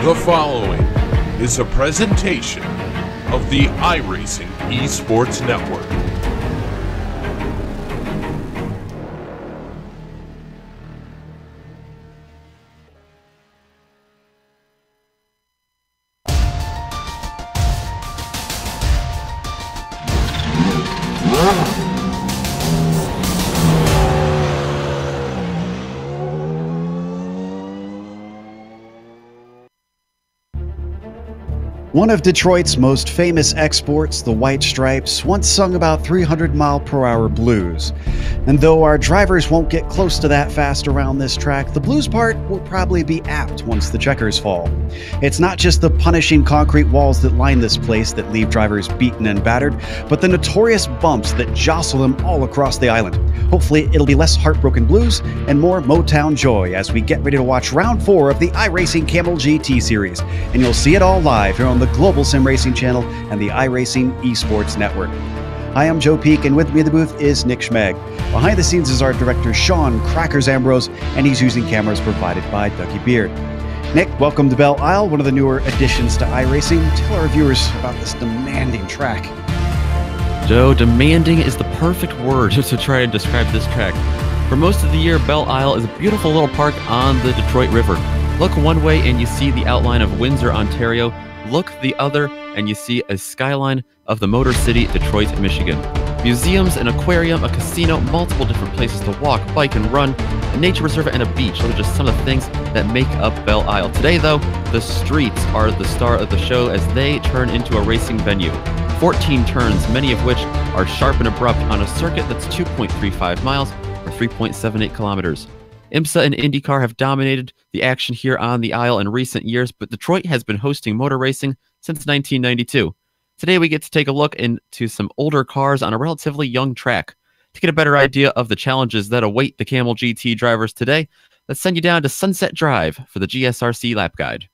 The following is a presentation of the iRacing Esports Network. One of Detroit's most famous exports, the White Stripes, once sung about 300-mile-per-hour blues. And though our drivers won't get close to that fast around this track, the blues part will probably be apt once the checkers fall. It's not just the punishing concrete walls that line this place that leave drivers beaten and battered, but the notorious bumps that jostle them all across the island. Hopefully it'll be less heartbroken blues and more Motown joy as we get ready to watch round 4 of the iRacing Kamel GT series. And you'll see it all live here on the Global Sim Racing channel and the iRacing Esports Network. Hi, I'm Joe Peak, and with me in the booth is Nick Schmeg. Behind the scenes is our director, Sean Crackers Ambrose, and he's using cameras provided by Ducky Beard. Nick, welcome to Belle Isle, one of the newer additions to iRacing. Tell our viewers about this demanding track. Joe, demanding is the perfect word to try and describe this track. For most of the year, Belle Isle is a beautiful little park on the Detroit River. Look one way and you see the outline of Windsor, Ontario. Look the other and you see a skyline of the Motor City, Detroit, Michigan. Museums, an aquarium, a casino, multiple different places to walk, bike, and run, a nature reserve, and a beach. Those are just some of the things that make up Belle Isle. Today, though, the streets are the star of the show as they turn into a racing venue. 14 turns, many of which are sharp and abrupt on a circuit that's 2.35 miles or 3.78 kilometers. IMSA and IndyCar have dominated the action here on the Isle in recent years, but Detroit has been hosting motor racing since 1992. Today we get to take a look into some older cars on a relatively young track. To get a better idea of the challenges that await the Kamel GT drivers today, let's send you down to Sunset Drive for the GSRC lap guide.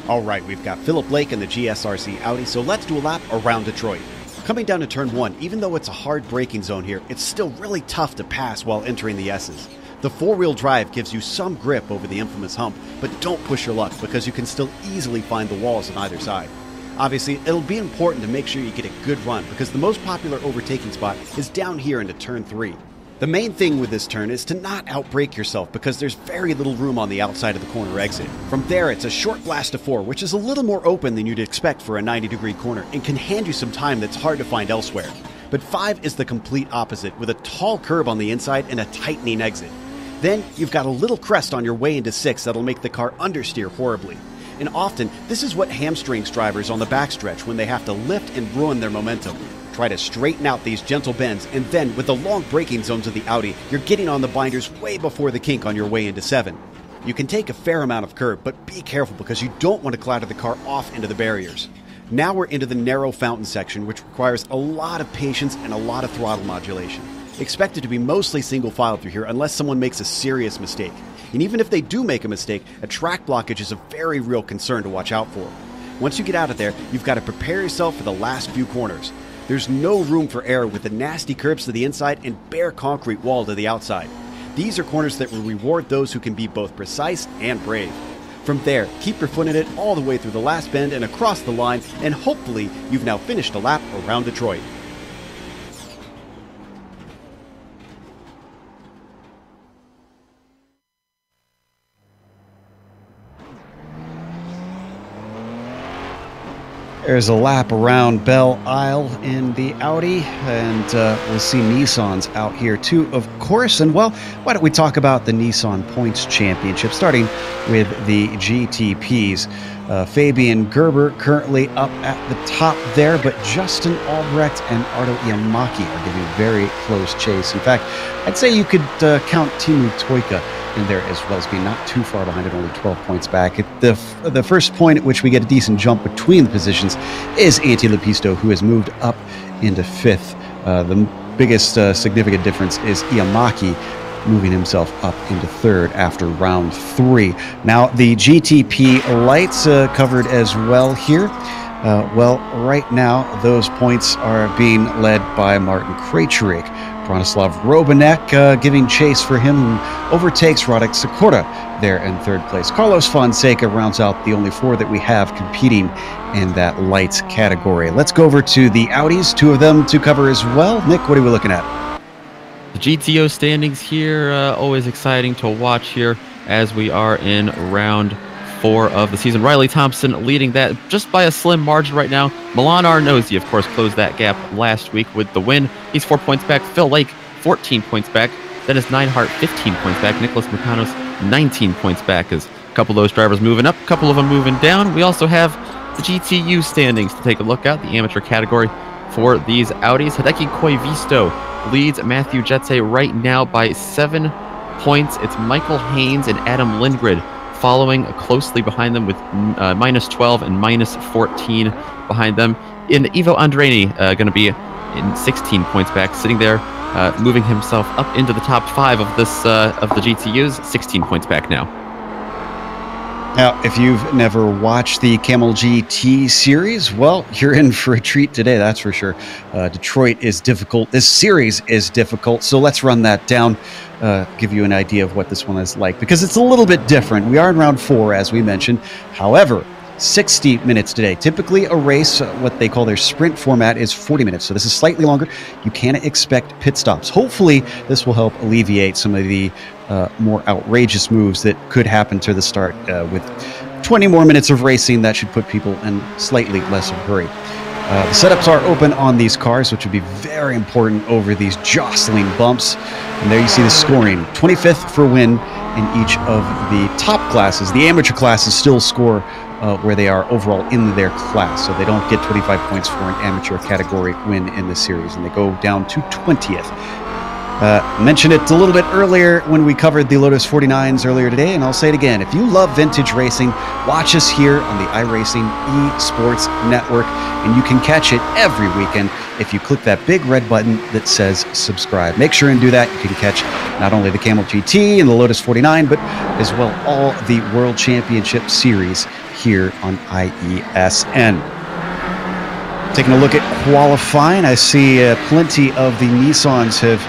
All right, we've got Philip Lake in the GSRC Audi, so let's do a lap around Detroit. Coming down to turn 1, even though it's a hard braking zone here, it's still really tough to pass while entering the S's. The 4-wheel drive gives you some grip over the infamous hump, but don't push your luck because you can still easily find the walls on either side. Obviously, it'll be important to make sure you get a good run because the most popular overtaking spot is down here into turn 3. The main thing with this turn is to not outbrake yourself because there's very little room on the outside of the corner exit. From there, it's a short blast to 4, which is a little more open than you'd expect for a 90-degree corner and can hand you some time that's hard to find elsewhere. But 5 is the complete opposite, with a tall curb on the inside and a tightening exit. Then, you've got a little crest on your way into 6 that'll make the car understeer horribly. And often, this is what hamstrings drivers on the backstretch when they have to lift and ruin their momentum. Try to straighten out these gentle bends, and then with the long braking zones of the Audi, you're getting on the binders way before the kink on your way into 7. You can take a fair amount of curb, but be careful because you don't want to clatter the car off into the barriers. Now we're into the narrow fountain section, which requires a lot of patience and a lot of throttle modulation. Expect it to be mostly single file through here unless someone makes a serious mistake. And even if they do make a mistake, a track blockage is a very real concern to watch out for. Once you get out of there, you've got to prepare yourself for the last few corners. There's no room for error with the nasty curbs to the inside and bare concrete wall to the outside. These are corners that will reward those who can be both precise and brave. From there, keep your foot in it all the way through the last bend and across the line, and hopefully you've now finished a lap around Detroit. There's a lap around Belle Isle in the Audi, and we'll see Nissans out here too, of course. And well, why don't we talk about the Nissan Points Championship, starting with the GTPs. Fabian Gerber currently up at the top there, but Justin Albrecht and Ardo Iamaki are giving very close chase. In fact, I'd say you could count Timu Toika in there as well as being not too far behind at only 12 points back. The first point at which we get a decent jump between the positions is Antti Lepisto, who has moved up into 5th. The biggest significant difference is Iamaki moving himself up into 3rd after round 3. Now, the GTP lights covered as well here. Well, right now, those points are being led by Martin Krejcik, Bronislav Robanek giving chase for him, who overtakes Radek Sakura there in third place. Carlos Fonseca rounds out the only 4 that we have competing in that lights category. Let's go over to the Audis, 2 of them to cover as well. Nick, what are we looking at? The GTO standings here, always exciting to watch here as we are in round 4 of the season. Riley Thompson leading that just by a slim margin right now. Milan Arnozzi, of course, closed that gap last week with the win. He's 4 points back. Phil Lake, 14 points back. Dennis Neinhardt, 15 points back. Nicholas Makanos, 19 points back. As a couple of those drivers moving up, a couple of them moving down. We also have the GTU standings to take a look at, the amateur category for these Audis. Hideki Koivisto leads Matthew Jetse right now by 7 points. It's Michael Haynes and Adam Lindgren following closely behind them with minus 12 and minus 14 behind them. In Ivo Andreni, going to be in 16 points back, sitting there, moving himself up into the top 5 of this of the GTUs, 16 points back now. Now, if you've never watched the Kamel GT series, well, you're in for a treat today, that's for sure. Detroit is difficult. This series is difficult, so let's run that down, give you an idea of what this one is like, because it's a little bit different. We are in round 4, as we mentioned. However, 60 minutes today. Typically, a race, what they call their sprint format, is 40 minutes, so this is slightly longer. You can expect pit stops. Hopefully, this will help alleviate some of the more outrageous moves that could happen to the start. With 20 more minutes of racing, that should put people in slightly less of a hurry. The setups are open on these cars, which would be very important over these jostling bumps. And there you see the scoring. 25th for win in each of the top classes. The amateur classes still score where they are overall in their class, so they don't get 25 points for an amateur category win in the series, and they go down to 20th. Mentioned it a little bit earlier when we covered the Lotus 49s earlier today, and I'll say it again. If you love vintage racing, watch us here on the iRacing eSports Network, and you can catch it every weekend if you click that big red button that says subscribe. Make sure and do that. You can catch not only the Kamel GT and the Lotus 49, but as well all the World Championship Series here on IESN. Taking a look at qualifying, I see plenty of the Nissans have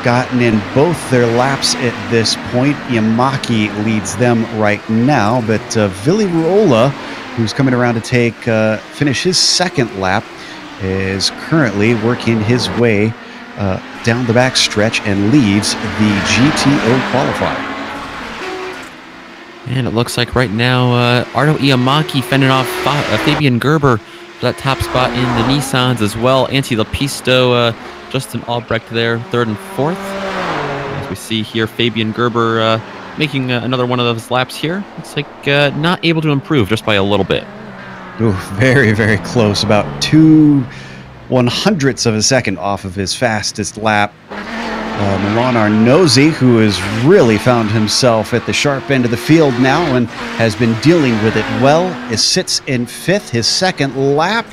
gotten in both their laps at this point. Yamaki leads them right now, but Vili Ruola, who's coming around to finish his second lap, is currently working his way down the back stretch and leads the GTO qualifier. And it looks like right now, Ardo Iamaki fending off Fabian Gerber for that top spot in the Nissans as well. Antti Lepisto, Justin Albrecht there, 3rd and 4th. As we see here, Fabian Gerber making another one of those laps here. Looks like not able to improve just by a little bit. Ooh, very, very close. About 2/100ths of a second off of his fastest lap. Milan Arnozzi, who has really found himself at the sharp end of the field now and has been dealing with it well, sits in 5th. His second lap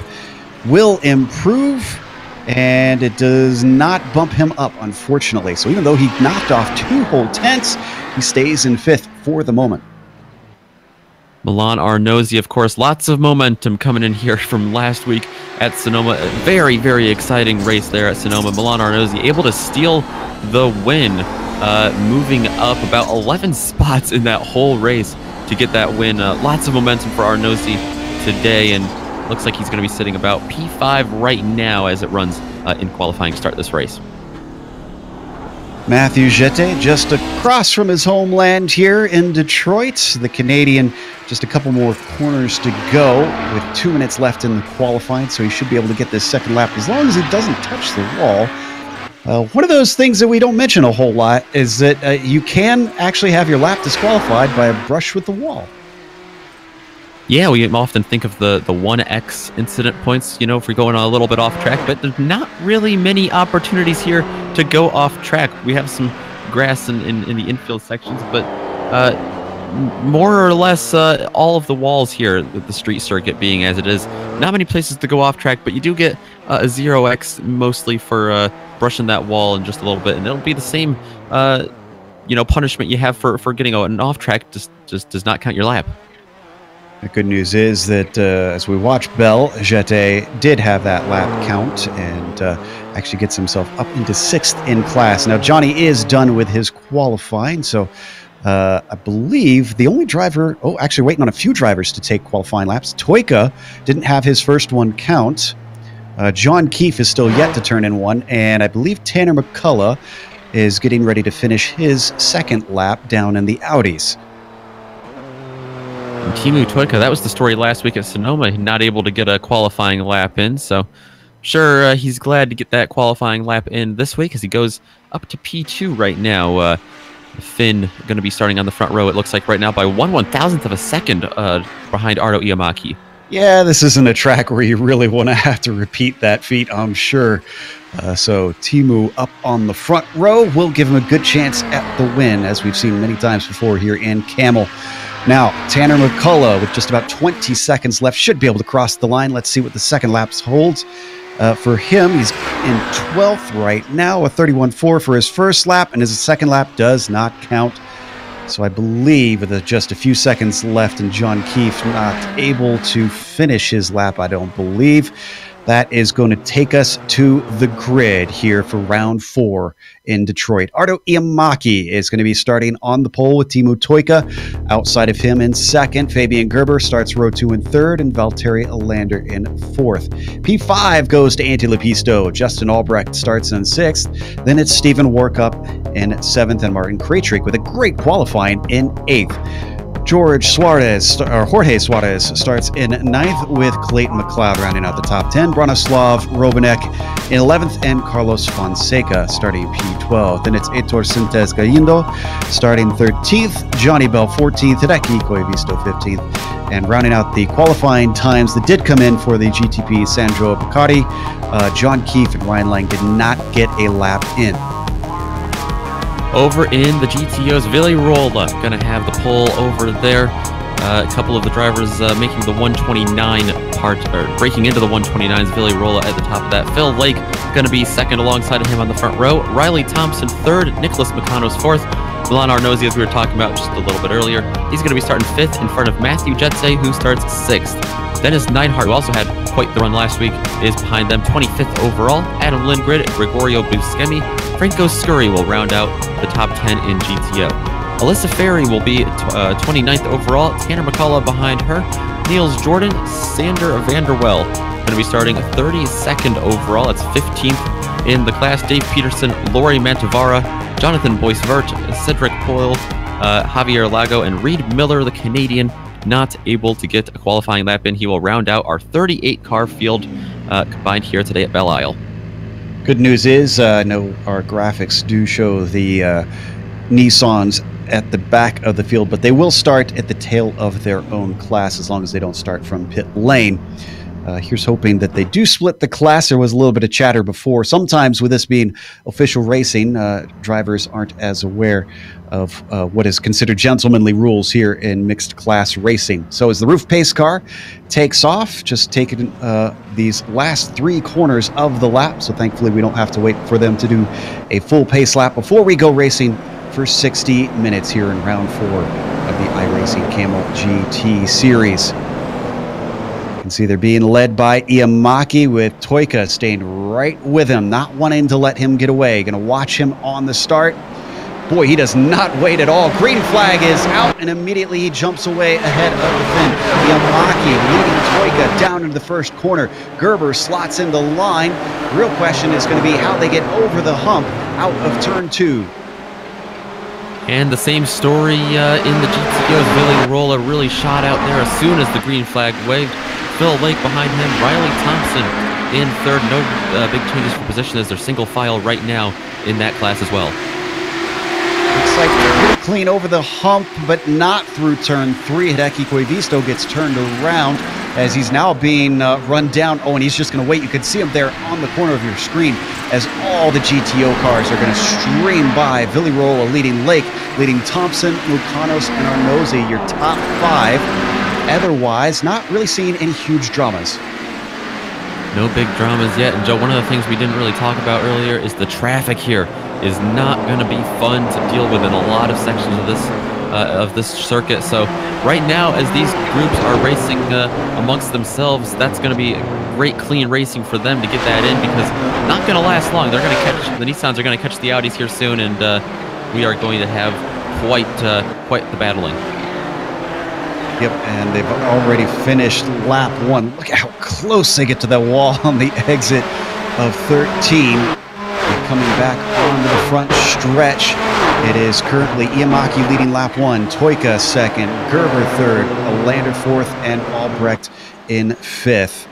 will improve, and it does not bump him up, unfortunately. So even though he knocked off 2 whole tenths, he stays in 5th for the moment. Milan Arnozzi, of course, lots of momentum coming in here from last week at Sonoma. A very, very exciting race there at Sonoma. Milan Arnozzi able to steal the win, moving up about 11 spots in that whole race to get that win. Lots of momentum for Arnozzi today, and looks like he's going to be sitting about P5 right now as it runs in qualifying to start this race. Matthew Jette just across from his homeland here in Detroit. The Canadian, just a couple more corners to go with 2 minutes left in the qualifying, so he should be able to get this second lap as long as he doesn't touch the wall. One of those things that we don't mention a whole lot is that you can actually have your lap disqualified by a brush with the wall. Yeah, we often think of the 1x incident points, you know, if we're going a little bit off track, but there's not really many opportunities here to go off track. We have some grass in the infield sections, but more or less all of the walls here, with the street circuit being as it is, not many places to go off track, but you do get a 0x mostly for brushing that wall in just a little bit, and it'll be the same, punishment you have for getting an off track, just does not count your lap. The good news is that as we watch Belle, Jete did have that lap count and actually gets himself up into 6th in class. Now, Johnny is done with his qualifying, so I believe the only driver, actually waiting on a few drivers to take qualifying laps. Toika didn't have his first one count. John Keefe is still yet to turn in one, and I believe Tanner McCullough is getting ready to finish his second lap down in the Audis. And Teemu Toika, that was the story last week at Sonoma, not able to get a qualifying lap in, so sure, he's glad to get that qualifying lap in this week as he goes up to P2 right now. Finn going to be starting on the front row, it looks like right now, by 1/1000th of a second behind Ardo Iamaki. Yeah, this isn't a track where you really want to have to repeat that feat, I'm sure. So Teemu up on the front row will give him a good chance at the win, as we've seen many times before here in Kamel. Now, Tanner McCullough, with just about 20 seconds left, should be able to cross the line. Let's see what the second lap holds. For him, he's in 12th right now, a 31.4 for his first lap, and his second lap does not count. So I believe with just a few seconds left and John Keefe not able to finish his lap, I don't believe. That is going to take us to the grid here for round 4 in Detroit. Ardo Iamaki is going to be starting on the pole with Teemu Toika. Outside of him in second, Fabian Gerber starts row 2 in third, and Valtteri Alander in fourth. P5 goes to Antti Lepisto. Justin Albrecht starts in sixth. Then it's Stephen Warkup in seventh, and Martin Krejcik with a great qualifying in eighth. Jorge Suarez starts in ninth with Clayton McLeod rounding out the top 10. Branislav Robanek in 11th, and Carlos Fonseca starting P12. Then it's Heitor Sintes Galindo starting 13th, Johnny Bell 14th, Hideki Koivisto 15th. And rounding out the qualifying times that did come in for the GTP, Sandro Picardi, John Keefe and Ryan Lang did not get a lap in. Over in the GTOs, Villi Rolla going to have the pole over there. A couple of the drivers making the 129 part, or breaking into the 129s. Villi Rolla at the top of that. Phil Lake going to be second alongside of him on the front row. Riley Thompson third. Nicholas McConos fourth. Milan Arnozzi, as we were talking about just a little bit earlier, he's going to be starting fifth in front of Matthew Jetse, who starts sixth. Dennis Neidhart, who also had quite the run last week, is behind them, 25th overall. Adam Lindgren, Gregorio Buscemi, Franco Scurry will round out the top 10 in GTO. Alyssa Ferry will be 29th overall. Tanner McCullough behind her. Niels Jordan, Sander Vanderwell going to be starting 32nd overall. That's 15th in the class. Dave Peterson, Lori Mantavara, Jonathan Boyce-Vert, Cedric Poyle, Javier Lago, and Reed Miller, the Canadian, not able to get a qualifying lap in. He will round out our 38-car field combined here today at Belle Isle. Good news is, I know our graphics do show the Nissans at the back of the field, but they will start at the tail of their own class as long as they don't start from pit lane. Here's hoping that they do split the class. There was a little bit of chatter before. Sometimes with this being official racing, drivers aren't as aware of what is considered gentlemanly rules here in mixed class racing. So as the roof pace car takes off, just taking these last 3 corners of the lap. So thankfully we don't have to wait for them to do a full pace lap before we go racing for 60 minutes here in round 4 of the iRacing Kamel GT Series. See they're being led by Iamaki, with Toika staying right with him, not wanting to let him get away. Going to watch him on the start. Boy, he does not wait at all. Green flag is out, and immediately he jumps away ahead of the Finn. Iamaki leading Toika down into the first corner. Gerber slots in the line. The real question is going to be how they get over the hump out of turn 2. And the same story in the GTOs. Villi Rolla really shot out there as soon as the green flag waved. Phil Lake behind him. Riley Thompson in third. No big changes for position as they're single file right now in that class as well. Looks like pretty clean over the hump, but not through turn 3. Hideki Koivisto gets turned around as he's now being run down. Oh, and he's just going to wait. You can see him there on the corner of your screen as all the GTO cars are going to stream by. Villi Rolla leading Lake, leading Thompson, Mukanos, and Arnozzi, your top 5. Otherwise, not really seeing any huge dramas. No big dramas yet. And Joe, one of the things we didn't really talk about earlier is the traffic here is not going to be fun to deal with in a lot of sections of this of this circuit. So right now, as these groups are racing amongst themselves, that's going to be great clean racing for them to get that in, because not going to last long. They're going to catch the Nissans are going to catch the Audis here soon, and we are going to have quite the battling. Yep, and they've already finished lap 1. Look at how close they get to that wall on the exit of 13. And coming back onto the front stretch, it is currently Iamaki leading lap 1, Toika second, Gerber third, Alander fourth, and Albrecht in fifth.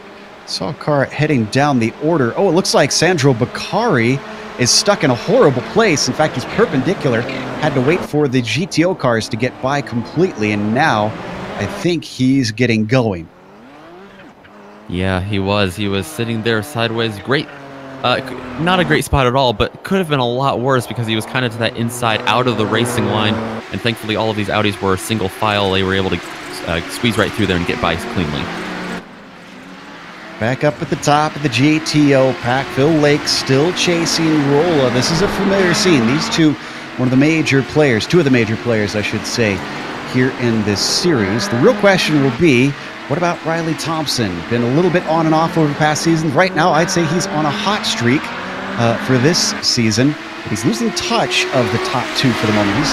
Saw a car heading down the order. Oh, it looks like Sandro Beccari is stuck in a horrible place. In fact, he's perpendicular. Had to wait for the GTO cars to get by completely, and now I think he's getting going. Yeah, he was. He was sitting there sideways. Great. Not a great spot at all, but could have been a lot worse because he was kind of to that inside out of the racing line. And thankfully, all of these Audis were single file. They were able to squeeze right through there and get by cleanly. Back up at the top of the GTO pack, Phil Lake still chasing Rolla. This is a familiar scene. These two, two of the major players, I should say, here in this series. The real question will be, what about Riley Thompson? Been a little bit on and off over the past season. Right now, I'd say he's on a hot streak for this season. But he's losing touch of the top two for the moment. He's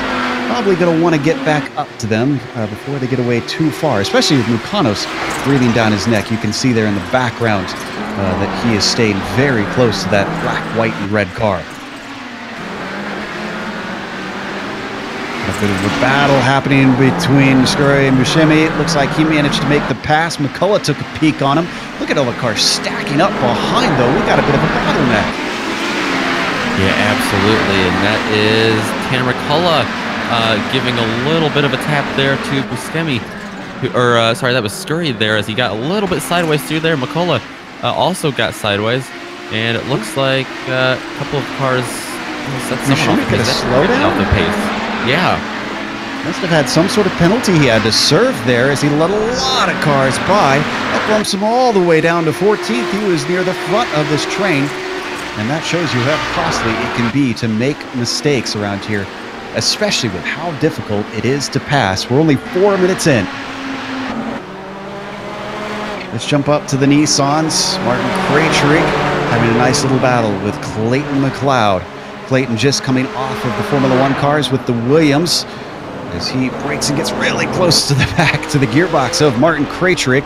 probably going to want to get back up to them before they get away too far, especially with Mukanos breathing down his neck. You can see there in the background that he is staying very close to that black, white, and red car. A bit of a battle happening between Scurry and Buscemi. It looks like he managed to make the pass. McCullough took a peek on him. Look at all the cars stacking up behind, though. We got a bit of a bottleneck. Yeah, absolutely. And that is Tanner McCullough giving a little bit of a tap there to Buscemi. Sorry, that was Scurry there as he got a little bit sideways through there. McCullough also got sideways. And it looks like a couple of cars set someone off the pace. Off the pace. Yeah. Must have had some sort of penalty he had to serve there as he let a lot of cars by. That bumps him all the way down to 14th. He was near the front of this train. And that shows you how costly it can be to make mistakes around here, especially with how difficult it is to pass. We're only 4 minutes in. Let's jump up to the Nissans. Martin Krejcik having a nice little battle with Clayton McLeod. Clayton just coming off of the Formula One cars with the Williams as he brakes and gets really close to the back to the gearbox of Martin Krejcik,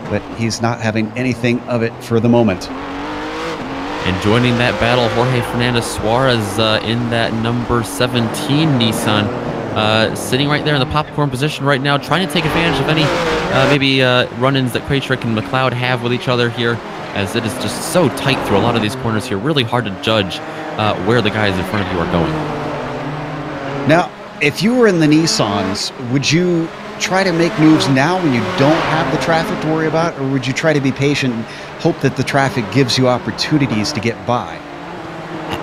but he's not having anything of it for the moment. And joining that battle, Jorge Fernandez Suarez in that number 17 Nissan, sitting right there in the popcorn position right now, trying to take advantage of any maybe run-ins that Krejcik and McLeod have with each other here, as it is just so tight through a lot of these corners here. Really hard to judge where the guys in front of you are going. Now, if you were in the Nissans, would you try to make moves now when you don't have the traffic to worry about, or would you try to be patient and hope that the traffic gives you opportunities to get by?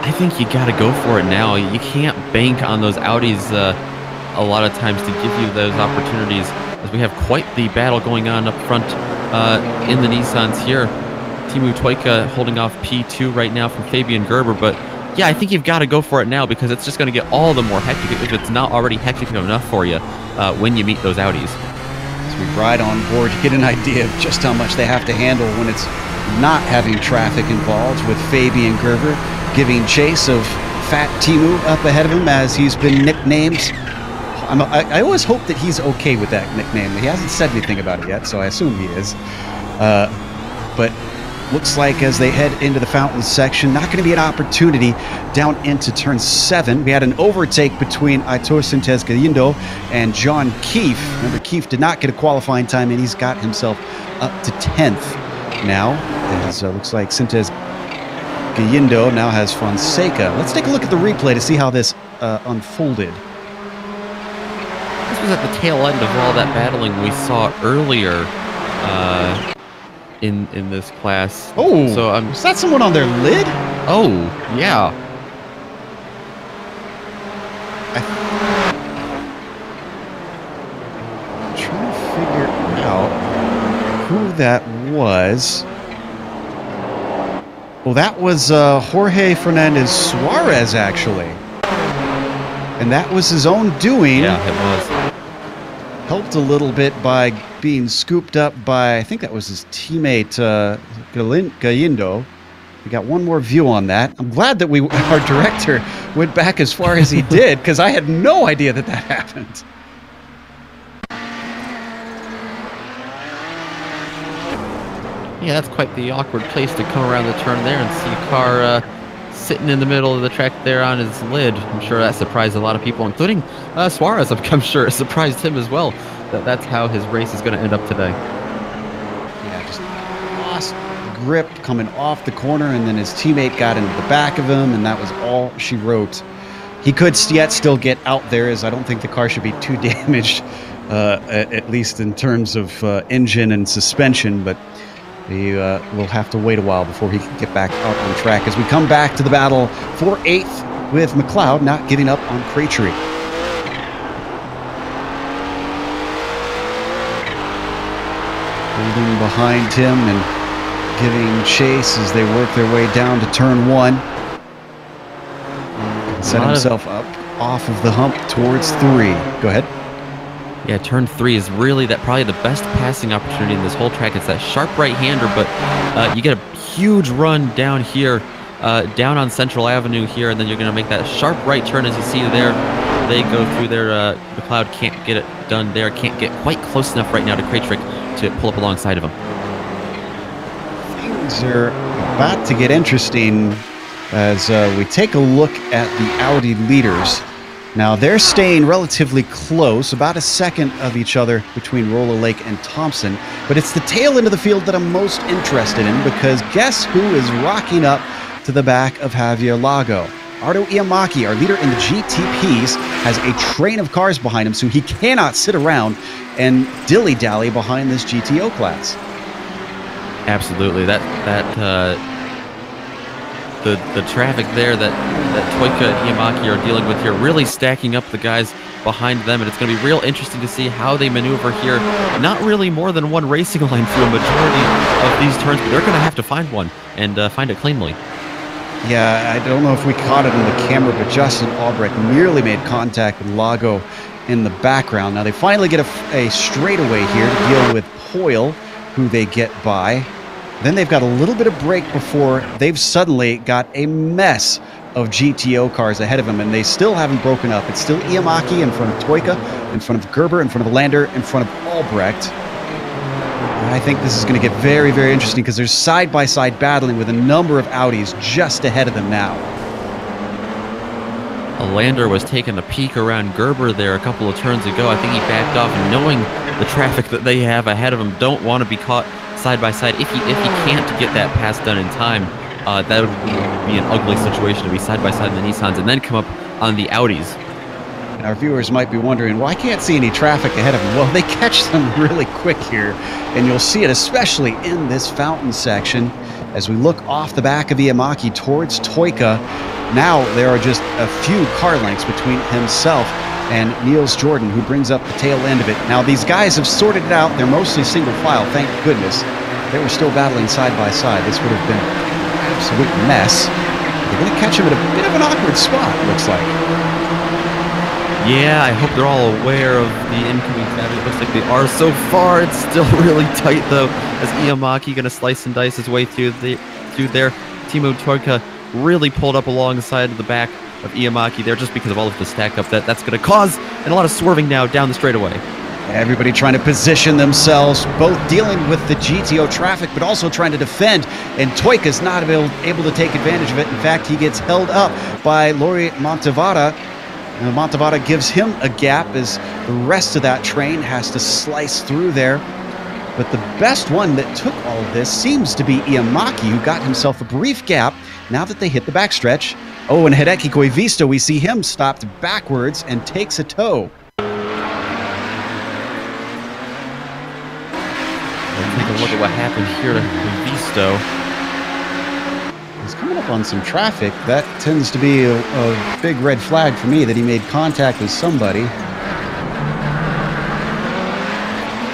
I think you got to go for it now. You can't bank on those Audis a lot of times to give you those opportunities, as we have quite the battle going on up front in the Nissans here. Timu Toika holding off P2 right now from Fabian Gerber, but yeah, I think you've got to go for it now, because it's just going to get all the more hectic if it's not already hectic enough for you when you meet those Audis. As we ride on board, you get an idea of just how much they have to handle when it's not having traffic involved, with Fabian Gerber giving chase of Fat Timu up ahead of him, as he's been nicknamed. I always hope that he's okay with that nickname. He hasn't said anything about it yet, so I assume he is. But looks like as they head into the fountain section, not going to be an opportunity down into turn 7. We had an overtake between Aitor Sintes Galindo and John Keefe. Remember, Keefe did not get a qualifying time, and he's got himself up to 10th now. As looks like Sintes Galindo now has Fonseca. Let's take a look at the replay to see how this unfolded. This was at the tail end of all that battling we saw earlier in this class. Oh, so is that someone on their lid? Oh, yeah. I'm trying to figure out who that was. Well, that was Jorge Fernandez Suarez, actually. and that was his own doing. Yeah, it was. Helped a little bit by being scooped up by, I think that was his teammate, Galindo. We got one more view on that. I'm glad that our director went back as far as he did, because I had no idea that happened. Yeah, that's quite the awkward place to come around the turn there and see a car sitting in the middle of the track there on his lid. I'm sure that surprised a lot of people, including Suarez. I'm sure it surprised him as well. That's how his race is going to end up today. Yeah, just lost grip coming off the corner, and then his teammate got into the back of him, and that was all she wrote. He could yet still get out there, as I don't think the car should be too damaged, at least in terms of engine and suspension, but he will have to wait a while before he can get back out on track as we come back to the battle for 8th with McLeod not giving up on Craytree. Holding behind him and giving chase as they work their way down to turn 1. Set himself up off of the hump towards 3. Go ahead. Yeah, turn 3 is really probably the best passing opportunity in this whole track. It's that sharp right-hander, but you get a huge run down here, down on Central Avenue here, and then you're going to make that sharp right turn as you see there. They go through there. McLeod can't get it done there, can't get quite close enough right now to Craytree to pull up alongside of him. Things are about to get interesting as we take a look at the Audi leaders. Now, they're staying relatively close, about a second of each other between Roller Lake and Thompson, but it's the tail end of the field that I'm most interested in, because guess who is rocking up to the back of Javier Lago? Ardo Iamaki, our leader in the GTPs, has a train of cars behind him, so he cannot sit around and dilly-dally behind this GTO class. Absolutely. The traffic there that Toyka and Iamaki are dealing with here, really stacking up the guys behind them, and it's going to be real interesting to see how they maneuver here. Not really more than one racing line through a majority of these turns, but they're going to have to find one and find it cleanly. Yeah, I don't know if we caught it on the camera, but Justin Albrecht nearly made contact with Lago in the background. Now they finally get a straightaway here to deal with Hoyle, who they get by. Then they've got a little bit of break before they've suddenly got a mess of GTO cars ahead of them, and they still haven't broken up. It's still Iamaki in front of Toyka, in front of Gerber, in front of Lander, in front of Albrecht. I think this is going to get very, very interesting because there's side-by-side battling with a number of Audis just ahead of them now. Lander was taking a peek around Gerber there a couple of turns ago. I think he backed off, and knowing the traffic that they have ahead of him, don't want to be caught side by side. If he can't get that pass done in time, that would be an ugly situation to be side by side in the Nissans and then come up on the Audis. And our viewers might be wondering, well, I can't see any traffic ahead of them. Well, they catch them really quick here, and you'll see it especially in this fountain section as we look off the back of Iamaki towards Toyka. Now there are just a few car lengths between himself and Niels Jordan, who brings up the tail end of it. Now these guys have sorted it out. They're mostly single file, thank goodness. They were still battling side by side. This would have been an absolute mess. They're going to catch him at a bit of an awkward spot, looks like. Yeah, I hope they're all aware of the incoming traffic. It looks like they are so far. It's still really tight, though, as Iamaki going to slice and dice his way through there. Timo Toyka really pulled up alongside of the back of Iamaki there just because of all of the stack up that's going to cause, and a lot of swerving now down the straightaway. Everybody trying to position themselves, both dealing with the GTO traffic, but also trying to defend, and Toyka's not able to take advantage of it. In fact, he gets held up by Lori Montevada, and Montevada gives him a gap as the rest of that train has to slice through there. But the best one that took all of this seems to be Iamaki, who got himself a brief gap now that they hit the backstretch. Oh, and Hideki Koivisto, we see him stopped backwards and takes a tow. Take a look at what happened here to Visto. He's coming up on some traffic. That tends to be a big red flag for me that he made contact with somebody.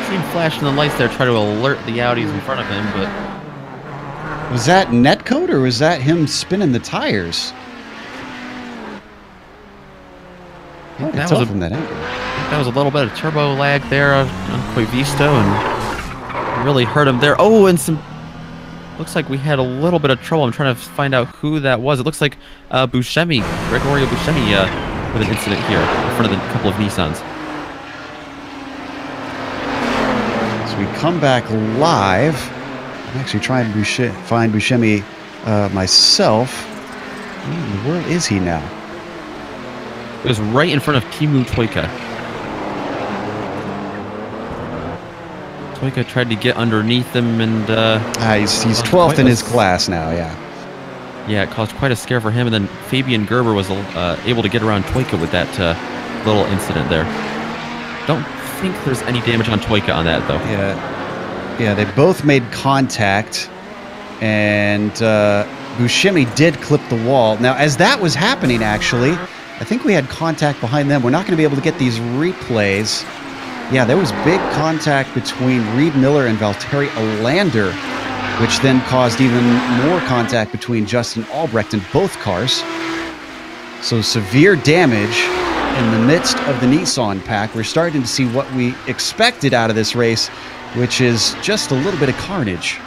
Seen flashing the lights there, try to alert the Audis in front of him, but... Was that netcode or was that him spinning the tires? Hard to That tell was from that angle. That was a little bit of turbo lag there on Coivisto and really hurt him there. Oh, and some... Looks like we had a little bit of trouble. I'm trying to find out who that was. It looks like Buscemi, Gregorio Buscemi, with an incident here in front of a couple of Nissans. So we come back live. I'm actually trying to find Buscemi myself. Where in the world is he now? It was right in front of Teemu Toika. Toika tried to get underneath him, and he's 12th in his class now. Yeah. Yeah, it caused quite a scare for him, and then Fabian Gerber was able to get around Toika with that little incident there. Don't think there's any damage on Toika on that though. Yeah, they both made contact, and Buscemi did clip the wall. Now, as that was happening, actually, I think we had contact behind them. We're not going to be able to get these replays. Yeah, there was big contact between Reed Miller and Valtteri Alander, which then caused even more contact between Justin Albrecht in both cars. So severe damage in the midst of the Nissan pack. We're starting to see what we expected out of this race, which is just a little bit of carnage.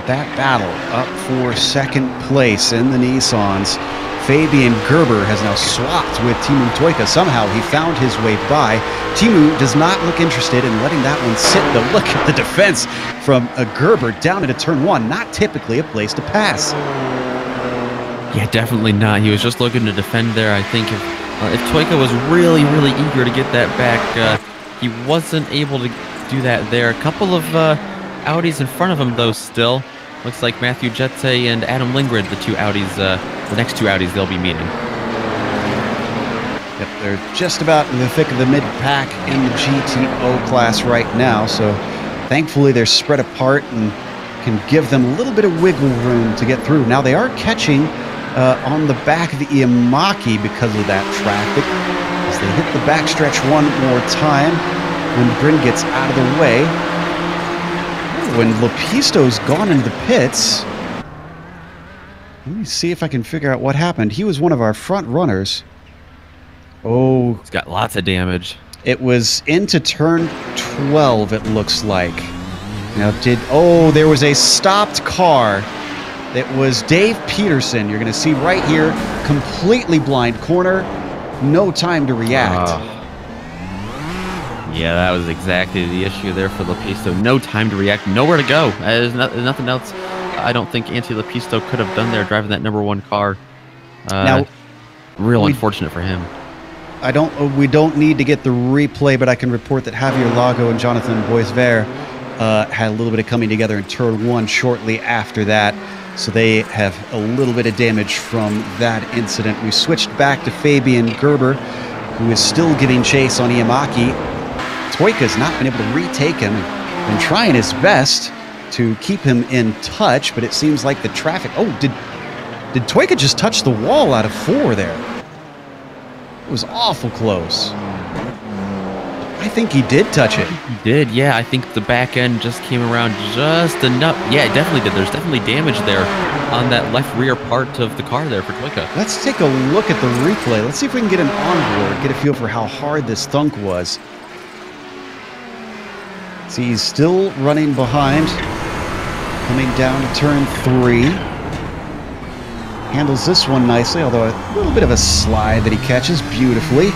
That battle up for second place in the Nissans. Fabian Gerber has now swapped with Teemu Toika. Somehow he found his way by. Teemu does not look interested in letting that one sit, though. Look at the defense from a Gerber down into turn one. Not typically a place to pass. Yeah, definitely not. He was just looking to defend there. I think if Toika was really, really eager to get that back, he wasn't able to do that there. A couple of Audis in front of him, though, still. Looks like Matthew Jetse and Adam Lindgren, the next two Audis they'll be meeting. Yep, they're just about in the thick of the mid-pack in the GTO class right now, so thankfully they're spread apart and can give them a little bit of wiggle room to get through. Now they are catching on the back of the Iamaki because of that traffic. As they hit the backstretch one more time, when Bryn gets out of the way. When Lepisto's gone into the pits, let me see if I can figure out what happened. He was one of our front runners. Oh, he's got lots of damage. It was into turn 12, it looks like. Now, there was a stopped car. It was Dave Peterson. You're going to see right here, completely blind corner, no time to react. Yeah, that was exactly the issue there for Lepisto. No time to react, nowhere to go. There's nothing else I don't think Antti Lepisto could have done there driving that number one car. Now, real unfortunate for him. We don't need to get the replay, but I can report that Javier Lago and Jonathan Boisvert had a little bit of coming together in turn one shortly after that. So they have a little bit of damage from that incident. We switched back to Fabian Gerber, who is still giving chase on Iamaki. Toika's not been able to retake him, and trying his best to keep him in touch, but it seems like the traffic... Oh, did Toika just touch the wall out of 4 there? It was awful close. I think he did touch it. He did, yeah. I think the back end just came around just enough. Yeah, it definitely did. There's definitely damage there on that left rear part of the car there for Toika. Let's take a look at the replay. Let's see if we can get an onboard, get a feel for how hard this thunk was. See, he's still running behind, coming down to turn 3. Handles this one nicely, although a little bit of a slide that he catches beautifully.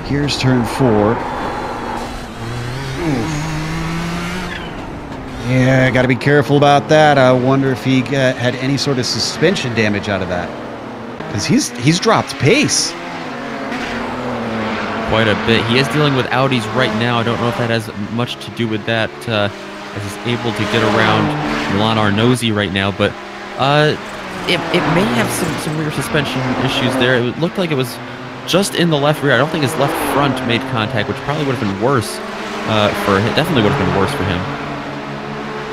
Here's turn 4. Oof. Yeah, got to be careful about that. I wonder if he had any sort of suspension damage out of that, because he's dropped pace. Quite a bit. He is dealing with Audis right now. I don't know if that has much to do with that, as he's able to get around Milan Arnozzi right now, but it may have some rear suspension issues there. It looked like it was just in the left rear. I don't think his left front made contact, which probably would have been worse for him. Definitely would have been worse for him.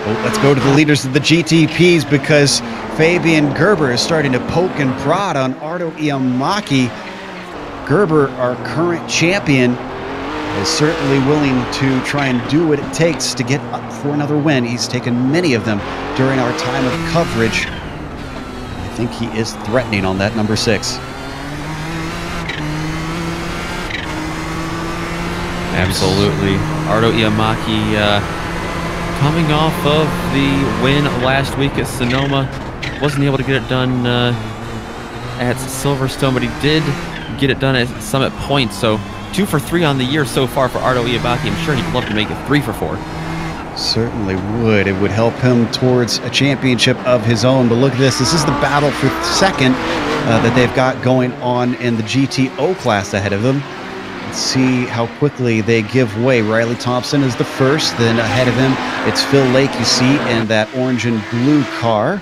Well, let's go to the leaders of the GTPs, because Fabian Gerber is starting to poke and prod on Ardo Iamaki. Gerber, our current champion, is certainly willing to try and do what it takes to get up for another win. He's taken many of them during our time of coverage. I think he is threatening on that number 6. Absolutely. Ardo Iamaki coming off of the win last week at Sonoma. Wasn't able to get it done at Silverstone, but he did get it done at Summit Point. So 2 for 3 on the year so far for Ardo Iamaki. I'm sure he'd love to make it 3 for 4. Certainly would. It would help him towards a championship of his own. But look at this. This is the battle for second that they've got going on in the GTO class ahead of them. Let's see how quickly they give way. Riley Thompson is the first. Then ahead of him, it's Phil Lake, you see, in that orange and blue car.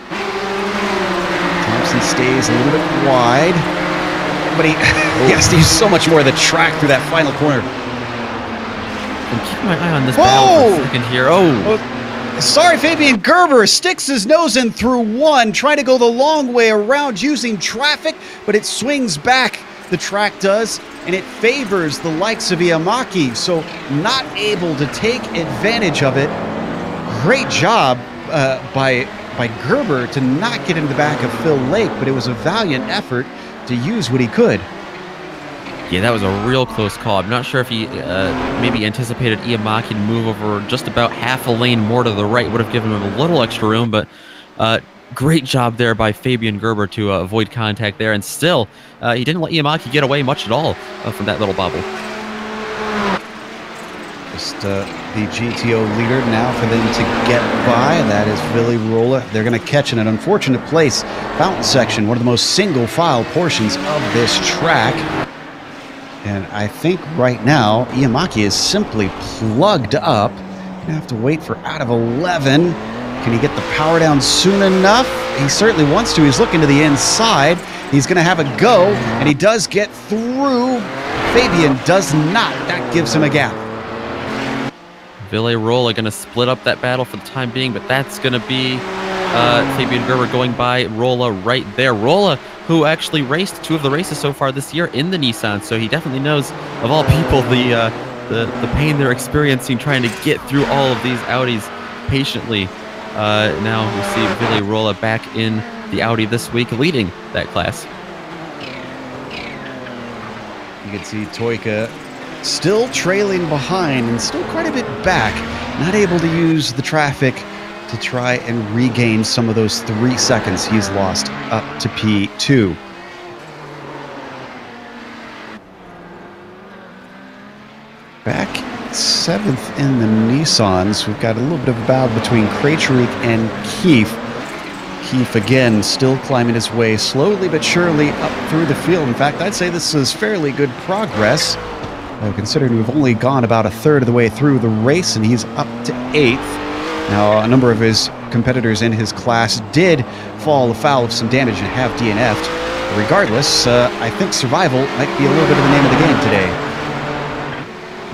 Thompson stays a little bit wide. But he has to use so much more of the track through that final corner. I'm keeping my eye on this battle for a second here. Sorry, Fabian Gerber sticks his nose in through one, trying to go the long way around using traffic, but it swings back, the track does, and it favors the likes of Iamaki, so not able to take advantage of it. Great job by Gerber to not get into the back of Phil Lake, but it was a valiant effort to use what he could. Yeah, that was a real close call. I'm not sure if he maybe anticipated Iamaki to move over just about half a lane more to the right. Would have given him a little extra room, but great job there by Fabian Gerber to avoid contact there. And still, he didn't let Iamaki get away much at all from that little bobble. Just the GTO leader now for them to get by. That is Billy Rolla. They're going to catch in an unfortunate place. Fountain section, one of the most single file portions of this track. And I think right now, Iamaki is simply plugged up. Gonna have to wait for out of 11. Can he get the power down soon enough? He certainly wants to. He's looking to the inside. He's gonna have a go, and he does get through. Fabian does not. That gives him a gap. Ville Rolla going to split up that battle for the time being, but that's going to be Fabian Gerber going by Rolla right there. Rolla, who actually raced 2 of the races so far this year in the Nissan, so he definitely knows, of all people, the pain they're experiencing trying to get through all of these Audis patiently. Now we see Ville Rolla back in the Audi this week, leading that class. You can see Toika still trailing behind and still quite a bit back, not able to use the traffic to try and regain some of those 3 seconds he's lost up to P2. Back 7th in the Nissans, we've got a little bit of a battle between Krejcik and Keefe. Keefe again still climbing his way slowly but surely up through the field. In fact, I'd say this is fairly good progress. Considering we've only gone about a third of the way through the race, and he's up to 8th. Now, a number of his competitors in his class did fall afoul of some damage and have DNF'd. Regardless, I think survival might be a little bit of the name of the game today.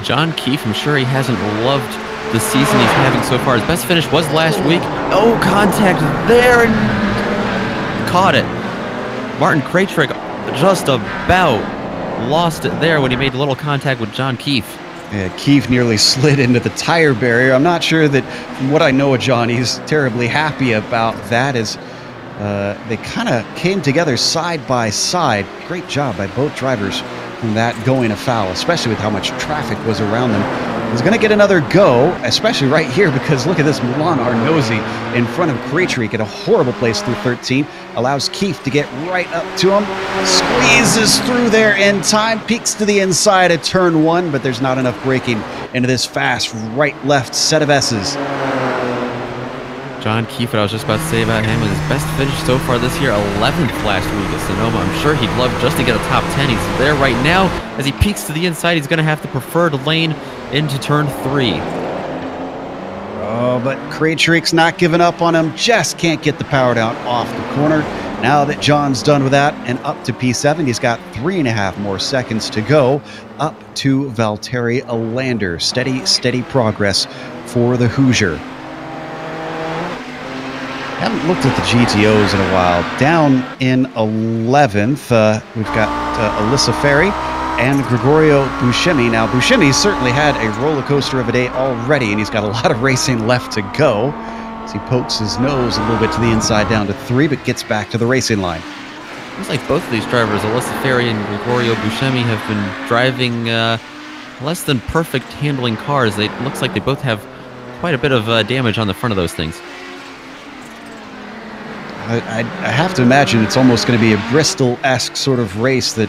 John Keefe, I'm sure he hasn't loved the season he's having so far. His best finish was last week. Oh, contact there, and caught it. Martin Krejcik just about lost it there when he made a little contact with John Keefe. Yeah, Keefe nearly slid into the tire barrier. I'm not sure that, from what I know of John, he's terribly happy about that, as they kind of came together side by side. Great job by both drivers from that going afoul, especially with how much traffic was around them. He's going to get another go, especially right here, because look at this, Milan Arnozzi in front of Krejcik at a horrible place through 13. Allows Keefe to get right up to him. Squeezes through there in time. Peeks to the inside of turn 1, but there's not enough braking into this fast right-left set of S's. John Keefe, what I was just about to say about him, was his best finish so far this year, 11th last week at Sonoma. I'm sure he'd love just to get a top 10. He's there right now. As he peeks to the inside, he's going to have the preferred lane into turn 3. Oh, but Krejcik's not giving up on him. Just can't get the power down off the corner. Now that John's done with that and up to P7, he's got 3.5 more seconds to go up to Valtteri Alander. Steady progress for the Hoosier. Haven't looked at the GTOs in a while. Down in 11th, we've got Alyssa Ferry and Gregorio Buscemi. Now, Buscemi certainly had a roller coaster of a day already, and he's got a lot of racing left to go. as he pokes his nose a little bit to the inside down to 3, but gets back to the racing line. Looks like both of these drivers, Alyssa Ferry and Gregorio Buscemi, have been driving less than perfect handling cars. It looks like they both have quite a bit of damage on the front of those things. I have to imagine it's almost going to be a Bristol-esque sort of race, that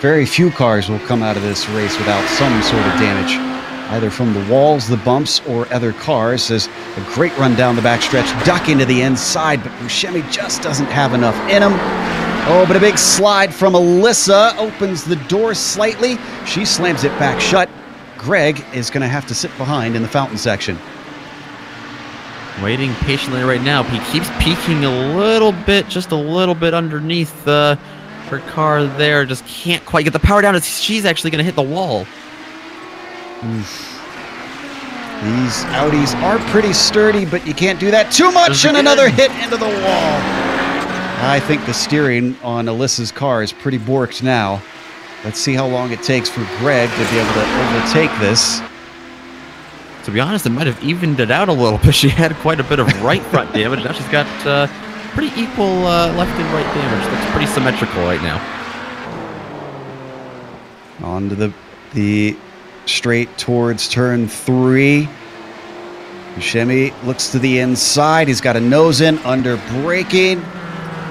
very few cars will come out of this race without some sort of damage, either from the walls, the bumps, or other cars. There's a great run down the backstretch, ducking to the inside, but Buscemi just doesn't have enough in him. Oh, but a big slide from Alyssa opens the door slightly. She slams it back shut. Greg is going to have to sit behind in the fountain section. Waiting patiently right now. He keeps peeking a little bit, just a little bit underneath her car there. Just can't quite get the power down. She's actually going to hit the wall. Oof. These Audis are pretty sturdy, but you can't do that too much, and another hit into the wall. I think the steering on Alyssa's car is pretty borked now. Let's see how long it takes for Greg to be able to overtake this. To be honest, it might have evened it out a little bit. She had quite a bit of right front damage. Now she's got pretty equal left and right damage. Looks pretty symmetrical right now. On to the straight towards turn 3. Buscemi looks to the inside. He's got a nose in, under braking.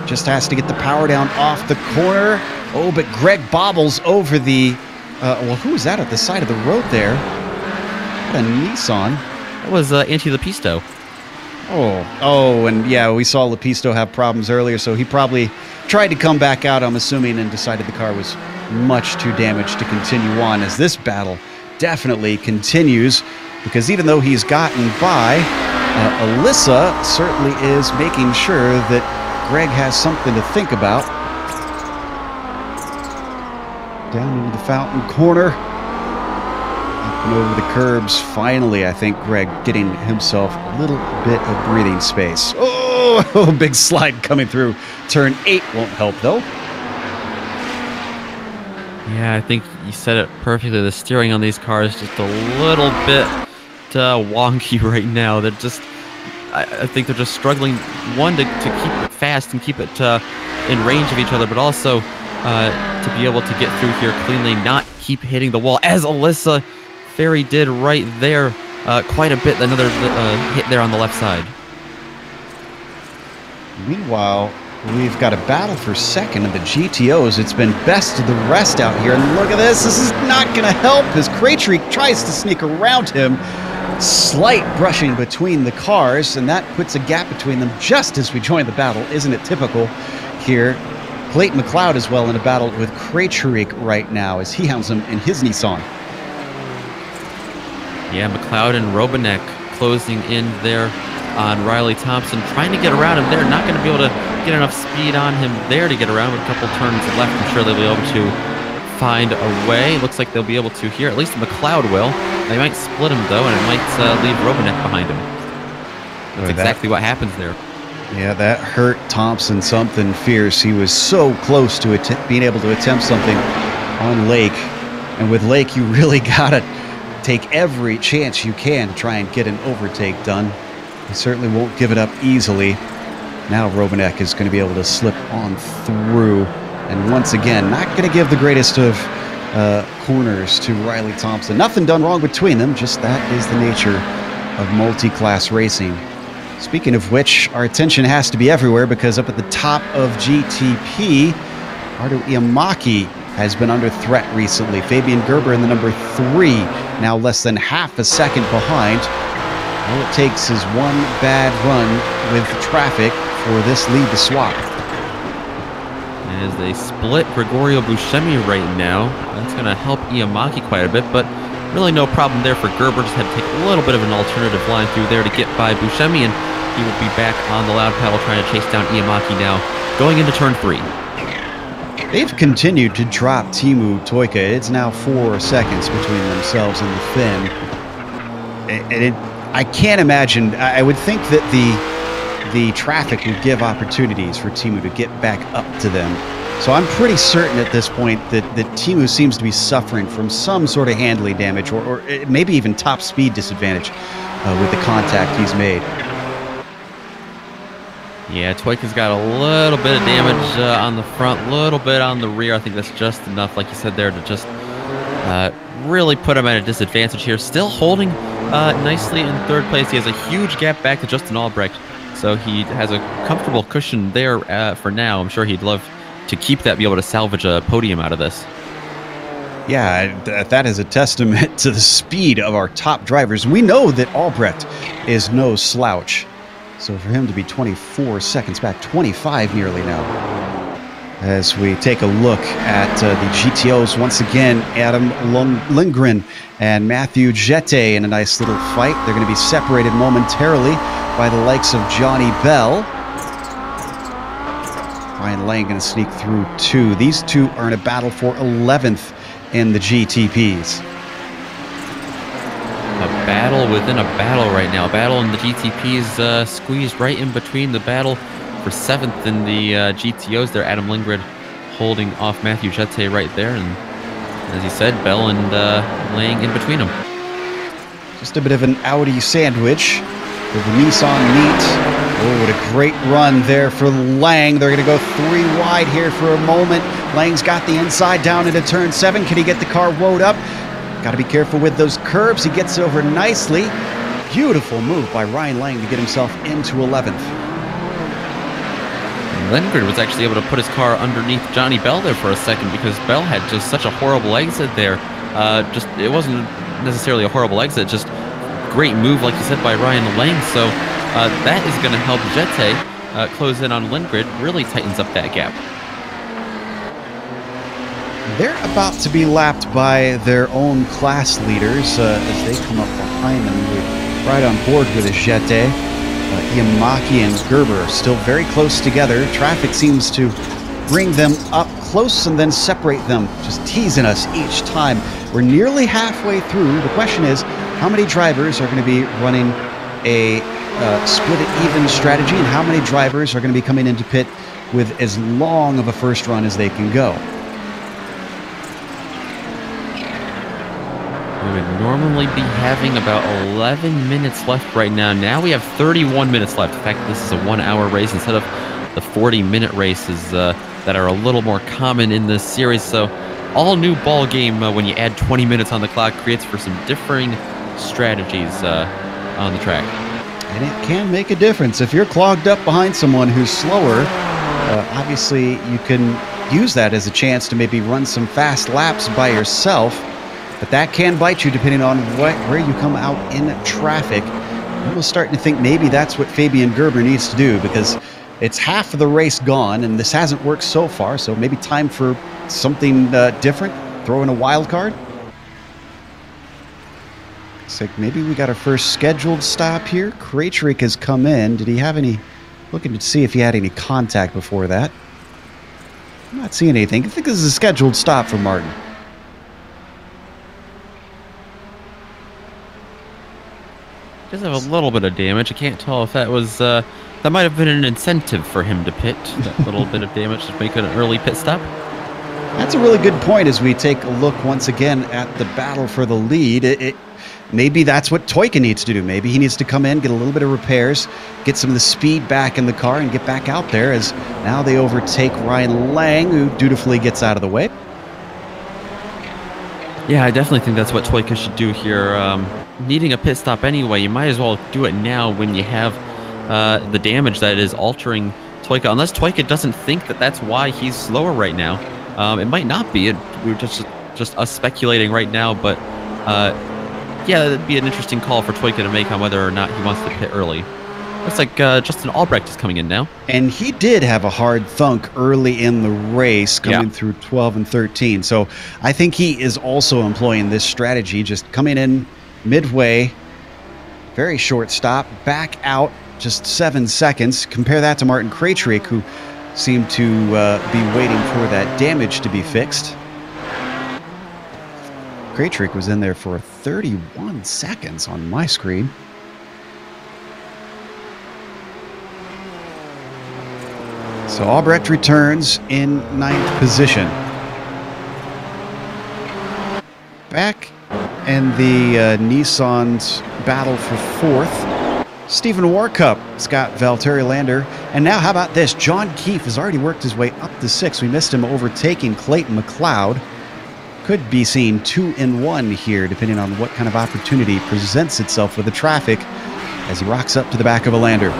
Just has to get the power down off the corner. Oh, but Greg bobbles over the... well, who is that at the side of the road there? A Nissan. That was Anti Lepisto. Oh, and yeah, we saw Lepisto have problems earlier, so he probably tried to come back out, I'm assuming, and decided the car was much too damaged to continue on, as this battle definitely continues, because even though he's gotten by, Alyssa certainly is making sure that Greg has something to think about. Down into the fountain corner. Up and over the curbs. Finally, I think Greg getting himself a little bit of breathing space. Oh, big slide coming through. Turn 8 won't help, though. Yeah, I think you said it perfectly. The steering on these cars is just a little bit wonky right now. They're just... I think they're just struggling, one, to keep it fast and keep it in range of each other, but also to be able to get through here cleanly, not keep hitting the wall, as Alyssa Ferry did right there. Quite a bit, another hit there on the left side. Meanwhile, we've got a battle for second in the GTOs. It's been best of the rest out here, and look at this. This is not going to help as Krejcik tries to sneak around him. Slight brushing between the cars, and that puts a gap between them just as we join the battle. Isn't it typical here? Clayton McLeod as well in a battle with Krejcik right now as he hounds him in his Nissan. Yeah, McLeod and Robanek closing in there on Riley Thompson, trying to get around him. They're not going to be able to get enough speed on him there to get around with a couple turns left. I'm sure they'll be able to find a way. Looks like they'll be able to here. At least McLeod will. They might split him, though, and it might leave Robanek behind him. That's exactly what happens there. Yeah, that hurt Thompson something fierce. He was so close to being able to attempt something on Lake. And with Lake, you really got to take every chance you can to try and get an overtake done. He certainly won't give it up easily. Now Robanek is going to be able to slip on through. And once again, not going to give the greatest of corners to Riley Thompson. Nothing done wrong between them, just that is the nature of multi-class racing. Speaking of which, our attention has to be everywhere, because up at the top of GTP, Ardo Iamaki has been under threat recently. Fabian Gerber in the number 3, now less than half a second behind. All it takes is one bad run with traffic for this lead to swap. As they split Gregorio Buscemi right now, that's going to help Iamaki quite a bit, but really no problem there for Gerber. Just had to take a little bit of an alternative line through there to get by Buscemi, and he will be back on the loud pedal trying to chase down Iamaki now, going into turn 3. They've continued to drop Teemu Toika. It's now 4 seconds between themselves and the Finn. And I can't imagine. I would think that the traffic would give opportunities for Teemu to get back up to them. So I'm pretty certain at this point that Teemu seems to be suffering from some sort of handling damage, or maybe even top speed disadvantage with the contact he's made. Yeah, Toika's got a little bit of damage on the front, a little bit on the rear. I think that's just enough, like you said there, to just really put him at a disadvantage here. Still holding nicely in third place. He has a huge gap back to Justin Albrecht, so he has a comfortable cushion there for now. I'm sure he'd love to keep that, be able to salvage a podium out of this. Yeah, that is a testament to the speed of our top drivers. We know that Albrecht is no slouch. So for him to be 24 seconds back, 25 nearly now. As we take a look at the GTOs, once again, Adam Lindgren and Matthew Jette in a nice little fight. They're going to be separated momentarily by the likes of Johnny Belle. Ryan Lang going to sneak through 2. These two are in a battle for 11th in the GTPs. A battle within a battle right now. Battle in the GTPs squeezed right in between the battle for 7th in the GTOs there. Adam Lindgren holding off Matthew Jette right there. And as he said, Belle and Lang in between them. Just a bit of an Audi sandwich with the Nissan meet. Oh, what a great run there for Lang. They're going to go 3 wide here for a moment. Lang's got the inside down into turn 7. Can he get the car woed up? Got to be careful with those curbs. He gets over nicely. Beautiful move by Ryan Lang to get himself into 11th. Lindgren was actually able to put his car underneath Johnny Belle there for a second because Belle had just such a horrible exit there. It wasn't necessarily a horrible exit, just great move, like you said, by Ryan Lang. So that is going to help Jette close in on Lindgren. Really tightens up that gap. They're about to be lapped by their own class leaders as they come up behind them. We're right on board with Jette. Yamaki and Gerber are still very close together. Traffic seems to bring them up close and then separate them, just teasing us each time. We're nearly halfway through. The question is, how many drivers are going to be running a split it even strategy, and how many drivers are going to be coming into pit with as long of a first run as they can go? We would normally be having about 11 minutes left right now. Now we have 31 minutes left. In fact, this is a 1-hour race instead of the 40-minute races that are a little more common in this series. So all new ball game when you add 20 minutes on the clock creates for some differing strategies on the track. And it can make a difference. If you're clogged up behind someone who's slower, obviously you can use that as a chance to maybe run some fast laps by yourself. But that can bite you depending on where you come out in traffic. I'm starting to think maybe that's what Fabian Gerber needs to do, because it's half of the race gone and this hasn't worked so far. So maybe time for something different, throw in a wild card. Looks like maybe we got our first scheduled stop here. Krejcik has come in. Did he have any, looking to see if he had any contact before that. I'm not seeing anything. I think this is a scheduled stop for Martin. Does have a little bit of damage. I can't tell if that was that might have been an incentive for him to pit. That little bit of damage to make an early pit stop. That's a really good point as we take a look once again at the battle for the lead. Maybe that's what Toika needs to do. Maybe he needs to come in, get a little bit of repairs, get some of the speed back in the car, and get back out there, as now they overtake Ryan Lang, who dutifully gets out of the way. Yeah, I definitely think that's what Toika should do here. Needing a pit stop anyway, you might as well do it now when you have the damage that is altering Toika. Unless Toika doesn't think that that's why he's slower right now. It might not be. We're just us speculating right now, but yeah, that'd be an interesting call for Toika to make on whether or not he wants to pit early. Looks like Justin Albrecht is coming in now. And he did have a hard thunk early in the race, coming through 12 and 13. So I think he is also employing this strategy, just coming in midway, very short stop, back out just 7 seconds. Compare that to Martin Krejcik, who seemed to be waiting for that damage to be fixed. Krejcik was in there for 31 seconds on my screen. So Albrecht returns in 9th position. Back in the Nissan's battle for 4th, Stephen Warkup, Scott Valtteri Lander, and now how about this? John Keefe has already worked his way up to 6th. We missed him overtaking Clayton McLeod. Could be seen 2 in 1 here, depending on what kind of opportunity presents itself with the traffic as he rocks up to the back of a Lander.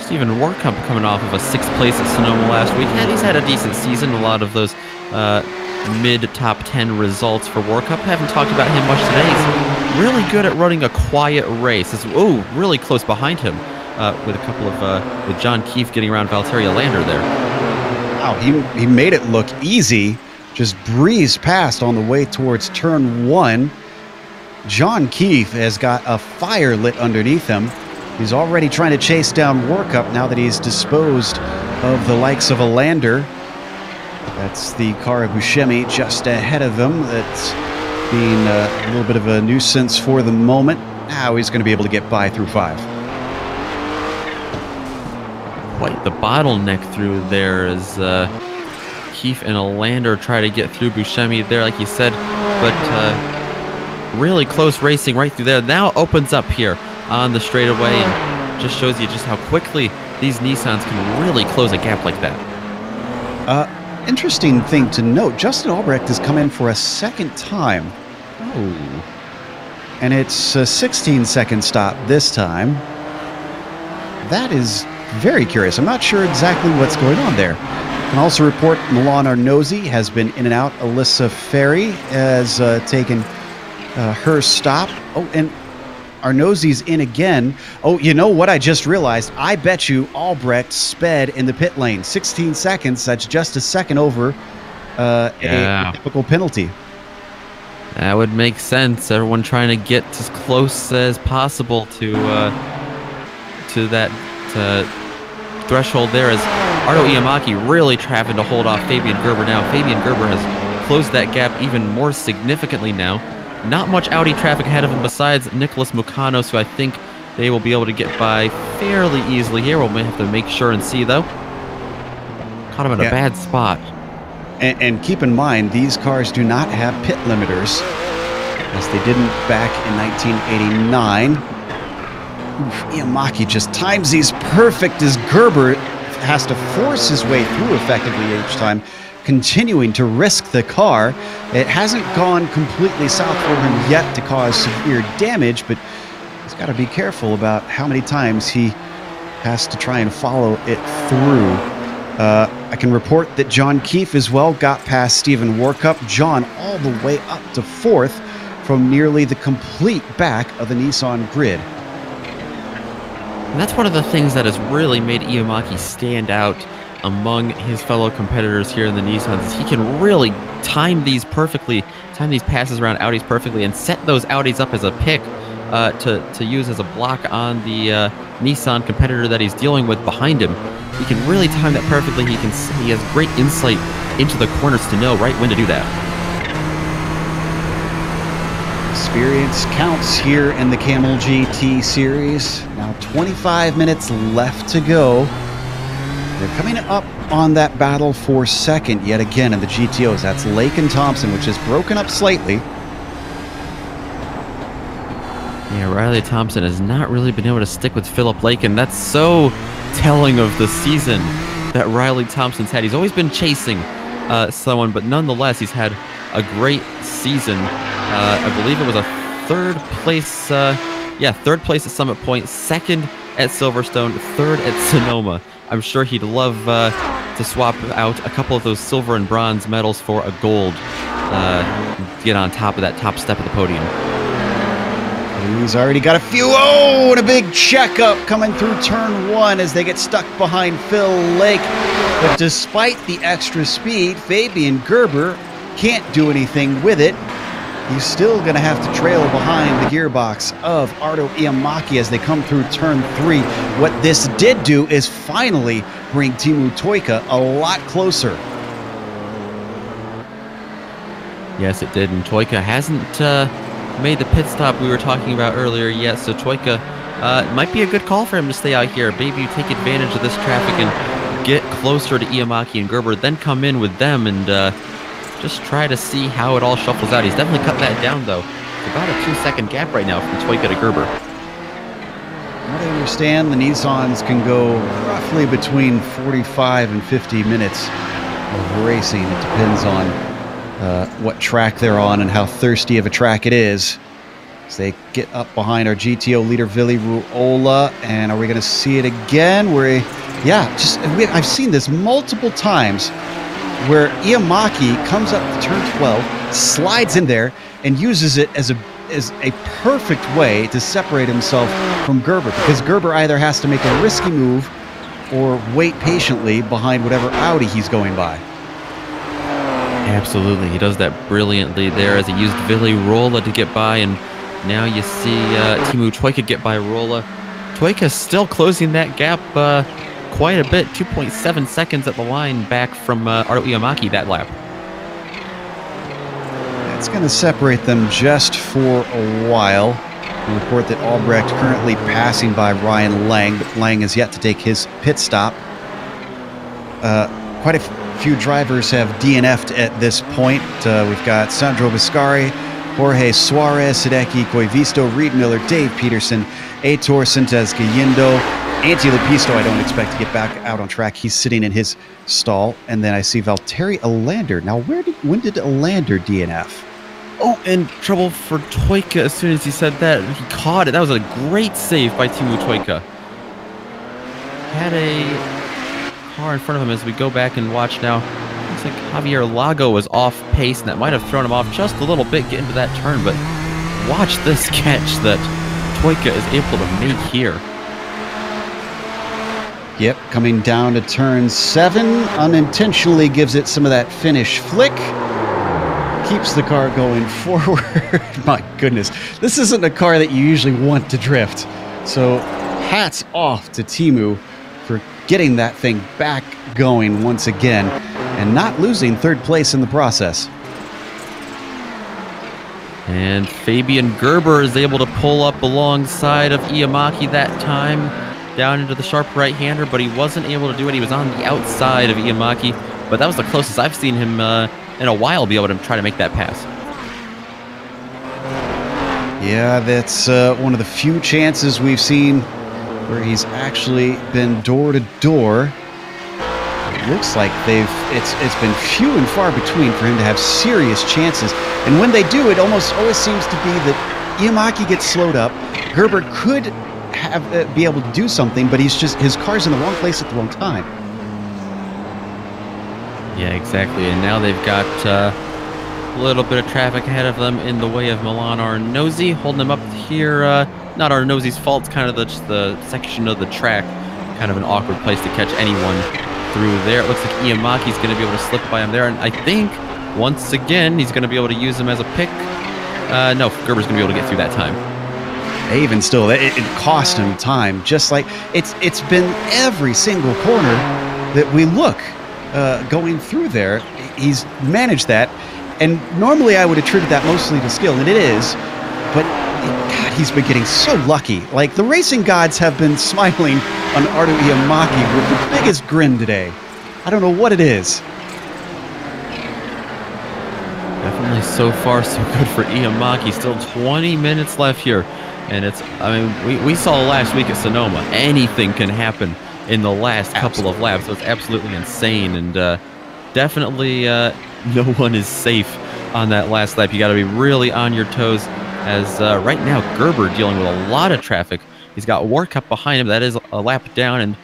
Stephen Warkup coming off of a 6th place at Sonoma last week. He's had a decent season. A lot of those mid-top 10 results for Warkup. Haven't talked about him much today. He's really good at running a quiet race. It's really close behind him with a couple of with John Keefe getting around Valtteri Lander there. Wow, he made it look easy. Just breezed past on the way towards turn 1. John Keefe has got a fire lit underneath him. He's already trying to chase down Warkup now that he's disposed of the likes of a Lander. That's the car of Buscemi just ahead of him. That's being a little bit of a nuisance for the moment. Now he's going to be able to get by through 5. Quite the bottleneck through there as Keefe and a Lander try to get through Buscemi there, like you said. But really close racing right through there. Now opens up here on the straightaway and just shows you just how quickly these Nissans can really close a gap like that. Interesting thing to note, Justin Albrecht has come in for a 2nd time. Oh. And it's a 16-second stop this time. That is very curious. I'm not sure exactly what's going on there. I can also report Milan Arnozzi has been in and out. Alyssa Ferry has taken her stop. Oh, and Arnozzi's in again. Oh, you know what I just realized? I bet you Albrecht sped in the pit lane. 16 seconds. That's just a second over a typical penalty. That would make sense. Everyone trying to get as close as possible to that threshold there, as Ardo Iamaki really trapping to hold off Fabian Gerber now. Fabian Gerber has closed that gap even more significantly now. Not much Audi traffic ahead of him besides Nicholas Mucanos, who I think they will be able to get by fairly easily here. We'll have to make sure and see, though. Caught him in a bad spot. And keep in mind, these cars do not have pit limiters, as they didn't back in 1989. Iamaki just times these perfect as Gerber has to force his way through effectively each time, continuing to risk the car. It hasn't gone completely south for him yet to cause severe damage, but he's got to be careful about how many times he has to try and follow it through. I can report that John Keefe as well got past Stephen Warkup. John all the way up to 4th from nearly the complete back of the Nissan grid. And that's one of the things that has really made Iamaki stand out among his fellow competitors here in the Nissans. He can really time these perfectly, time these passes around Audis perfectly, and set those Audis up as a pick to use as a block on the Nissan competitor that he's dealing with behind him. He can really time that perfectly. He has great insight into the corners to know right when to do that. Experience counts here in the Kamel GT series. Now 25 minutes left to go. They're coming up on that battle for 2nd yet again in the GTOs. That's Lake and Thompson, which is broken up slightly. Yeah, Riley Thompson has not really been able to stick with Philip Lake, and that's so telling of the season that Riley Thompson's had. He's always been chasing someone, but nonetheless, he's had a great season. I believe it was a 3rd place, 3rd place at Summit Point, 2nd at Silverstone, 3rd at Sonoma. I'm sure he'd love to swap out a couple of those silver and bronze medals for a gold, get on top of that top step of the podium. He's already got a few. Oh, and a big checkup coming through turn 1 as they get stuck behind Phil Lake. But despite the extra speed, Fabian Gerber can't do anything with it. He's still going to have to trail behind the gearbox of Ardo Iamaki as they come through turn 3. What this did do is finally bring Teemu Toika a lot closer. Yes, it did, and Toika hasn't made the pit stop we were talking about earlier yet, so Toika might be a good call for him to stay out here. Maybe you take advantage of this traffic and get closer to Iamaki and Gerber, then come in with them and just try to see how it all shuffles out. He's definitely cut that down, though. It's about a 2-second gap right now from Toika to Gerber. what I understand, the Nissans can go roughly between 45 and 50 minutes of racing. It depends on what track they're on and how thirsty of a track it is. As they get up behind our GTO leader, Vili Ruola. And are we going to see it again? I've seen this multiple times where Iamaki comes up to turn 12, slides in there, and uses it as a perfect way to separate himself from Gerber, because Gerber either has to make a risky move or wait patiently behind whatever Audi he's going by. Absolutely. He does that brilliantly there as he used Vili Ruola to get by, and now you see Teemu Troika get by Ruola. Troika still closing that gap quite a bit, 2.7 seconds at the line back from Ardo Iamaki that lap. It's going to separate them just for a while. We report that Albrecht currently passing by Ryan Lang, but Lang has yet to take his pit stop. Quite a few drivers have DNF'd at this point. We've got Sandro Biscari, Jorge Suarez, Hideki Koivisto, Reed Miller, Dave Peterson, Aitor Sintes Gallindo, Antti Lepisto. I don't expect to get back out on track. He's sitting in his stall. And then I see Valtteri Alander. Now, when did Alander DNF? Oh, and trouble for Troika as soon as he said that. He caught it. That was a great save by Teemu Troika. Had a car in front of him as we go back and watch now. Looks like Javier Lago was off pace, and that might have thrown him off just a little bit getting to that turn. But watch this catch that Troika is able to make here. Yep, coming down to turn 7, unintentionally gives it some of that finish flick. Keeps the car going forward. My goodness, this isn't a car that you usually want to drift. So hats off to Teemu for getting that thing back going once again and not losing third place in the process. And Fabian Gerber is able to pull up alongside of Iamaki that time down into the sharp right-hander, but he wasn't able to do it. He was on the outside of Iamaki, but that was the closest I've seen him in a while be able to try to make that pass. Yeah, that's one of the few chances we've seen where he's actually been door to door. It looks like it's been few and far between for him to have serious chances. And when they do, it almost always seems to be that Iamaki gets slowed up. Gerber could be able to do something, but his car's in the wrong place at the wrong time. Yeah, exactly. And now they've got a little bit of traffic ahead of them in the way of Milan Arnozzi, holding him up here. Not Arnozzi's fault, it's kind of just the section of the track. Kind of an awkward place to catch anyone through there. It looks like Iamaki's going to be able to slip by him there. And I think, once again, he's going to be able to use him as a pick. No, Gerber's going to be able to get through that time. Even still, it cost him time. Just like it's been every single corner that we look going through there. He's managed that, and normally I would attribute that mostly to skill, and it is. But God, he's been getting so lucky. Like, the racing gods have been smiling on Ardo Iamaki with the biggest grin today. I don't know what it is. Definitely so far so good for Iamaki. Still 20 minutes left here. And we saw last week at Sonoma, anything can happen in the last couple of laps. So it's absolutely insane. And definitely no one is safe on that last lap. You got to be really on your toes, as right now Gerber dealing with a lot of traffic. He's got Warcup behind him. That is a lap down, and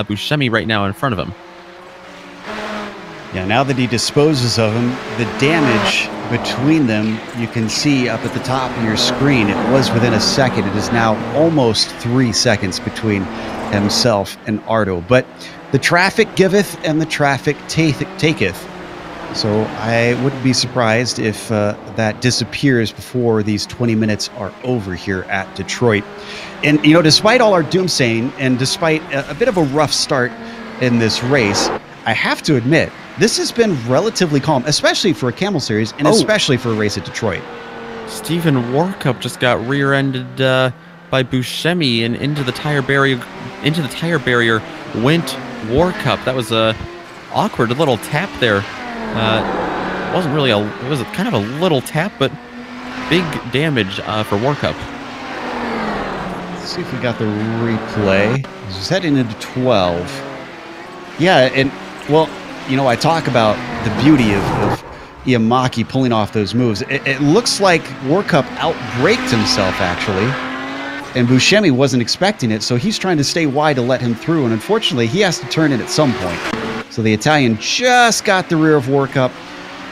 Buscemi right now in front of him. Yeah, now that he disposes of him, the damage between them, you can see up at the top of your screen. It was within a second. It is now almost 3 seconds between himself and Ardo. But the traffic giveth and the traffic taketh. So I wouldn't be surprised if that disappears before these 20 minutes are over here at Detroit. And, you know, despite all our doomsaying and despite a bit of a rough start in this race, I have to admit, this has been relatively calm, especially for a Kamel Series and especially for a race at Detroit. Stephen Warcup just got rear-ended by Buscemi and into the tire barrier. Into the tire barrier went Warcup. That was a awkward little tap there. It wasn't really it was kind of a little tap, but big damage for Warcup. see if we got the replay. He's heading into 12. Yeah, and, well, you know, I talk about the beauty of Iamaki pulling off those moves. It looks like Warcup outbraked himself, actually, and Buscemi wasn't expecting it, so he's trying to stay wide to let him through, and unfortunately, he has to turn in at some point. So the Italian just got the rear of Warcup,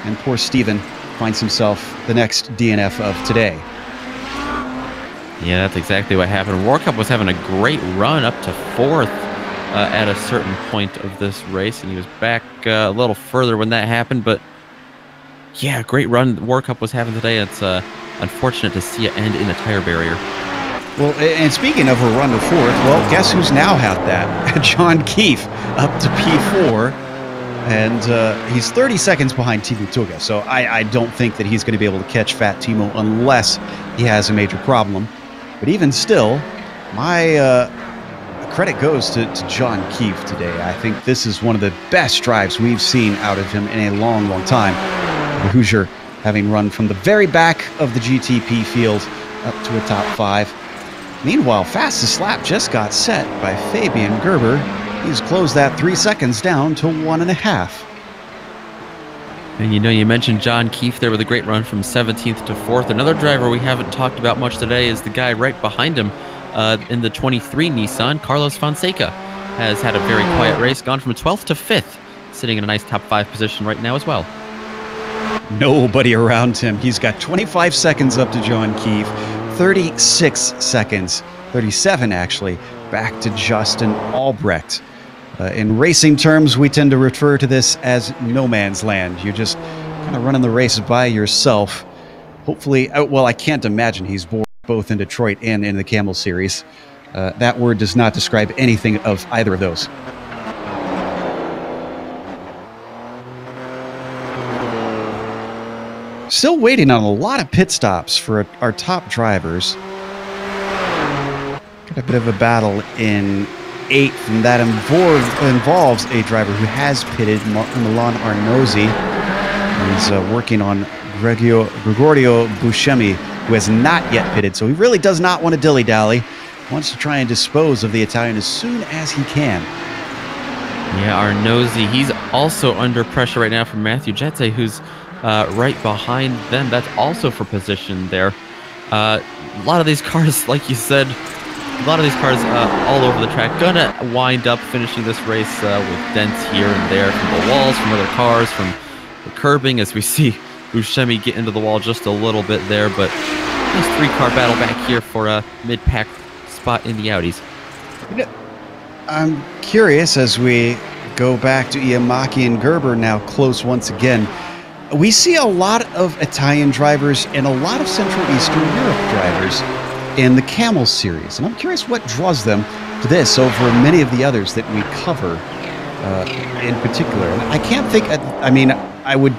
and poor Steven finds himself the next DNF of today. Yeah, that's exactly what happened. Warcup was having a great run up to 4th at a certain point of this race, and he was back a little further when that happened, but yeah, great run Warcup was having today. It's unfortunate to see it end in a tire barrier. Well, and speaking of a run to 4th, well, guess who's now had that? John Keefe up to P4, and he's 30 seconds behind Timo Tuga, so I don't think that he's going to be able to catch Fat Timo unless he has a major problem. But even still, my credit goes to John Keefe today. I think this is one of the best drives we've seen out of him in a long, long time. The Hoosier having run from the very back of the GTP field up to a top 5. Meanwhile, fastest lap just got set by Fabian Gerber. He's closed that 3 seconds down to 1.5. And you know, you mentioned John Keefe there with a great run from 17th to 4th. Another driver we haven't talked about much today is the guy right behind him in the 23 Nissan. Carlos Fonseca has had a very quiet race, gone from 12th to 5th, sitting in a nice top 5 position right now as well. Nobody around him. He's got 25 seconds up to John Keefe, 36 seconds, 37 actually, back to Justin Albrecht. In racing terms, we tend to refer to this as no man's land. You're just kind of running the race by yourself. Hopefully, well, I can't imagine he's both in Detroit and in the Kamel series. That word does not describe anything of either of those. Still waiting on a lot of pit stops for our top drivers. Got a bit of a battle in 8th, and that involves a driver who has pitted, Milan Arnozzi. He's working on Gregorio Buscemi, who has not yet pitted, so he really does not want to dilly-dally. Wants to try and dispose of the Italian as soon as he can. Yeah, Arnozzi, he's also under pressure right now from Matthew Jette, who's right behind them. That's also for position there. A lot of these cars, like you said, a lot of these cars all over the track gonna wind up finishing this race with dents here and there from the walls, from other cars, from the curbing, as we see Buscemi get into the wall just a little bit there. But nice 3-car battle back here for a mid-pack spot in the Audis. You know, I'm curious, as we go back to Iamaki and Gerber now close once again. We see a lot of Italian drivers and a lot of Central Eastern Europe drivers in the Kamel series, and I'm curious what draws them to this over many of the others that we cover in particular. And I can't think, I mean, I would,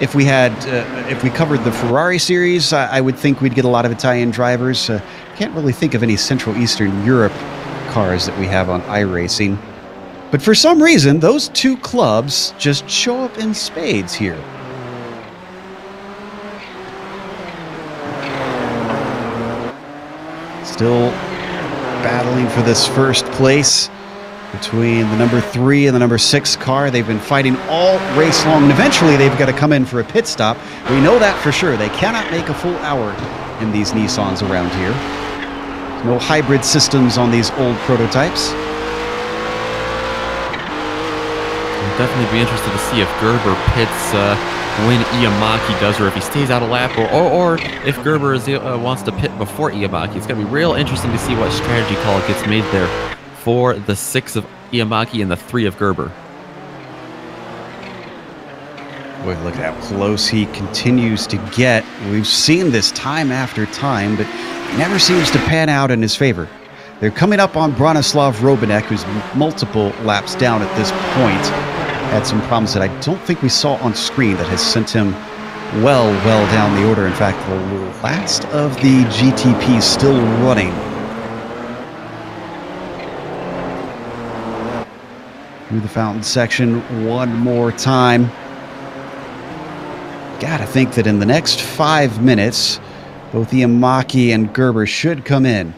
if we covered the Ferrari series, I would think we'd get a lot of Italian drivers. Can't really think of any Central Eastern Europe cars that we have on iRacing. But for some reason, those two clubs just show up in spades here. Still battling for this first place between the number 3 and the number 6 car. They've been fighting all race long, and eventually they've got to come in for a pit stop. We know that for sure. They cannot make a full hour in these Nissans around here. No hybrid systems on these old prototypes. I'll definitely be interested to see if Gerber pits when Iamaki does, or if he stays out a lap, or if Gerber wants to pit before Iamaki. It's going to be real interesting to see what strategy call gets made there for the 6 of Iamaki and the 3 of Gerber. Boy, look at how close he continues to get. We've seen this time after time, but it never seems to pan out in his favor. They're coming up on Bronislav Robanek, who's multiple laps down at this point. Had some problems that I don't think we saw on screen that has sent him well down the order. In fact, the last of the GTP still running. Through the fountain section one more time. Gotta think that in the next 5 minutes, both Iamaki and Gerber should come in.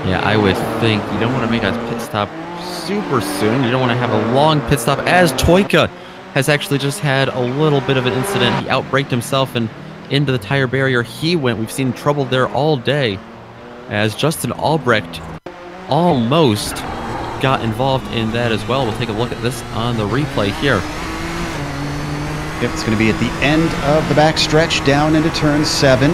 Yeah, I would think you don't want to make a pit stop super soon. You don't want to have a long pit stop, as Toyka has actually just had a little bit of an incident. He outbraked himself and into the tire barrier he went. We've seen trouble there all day, as Justin Albrecht almost got involved in that as well. We'll take a look at this on the replay here. Yep, it's going to be at the end of the back stretch down into turn 7.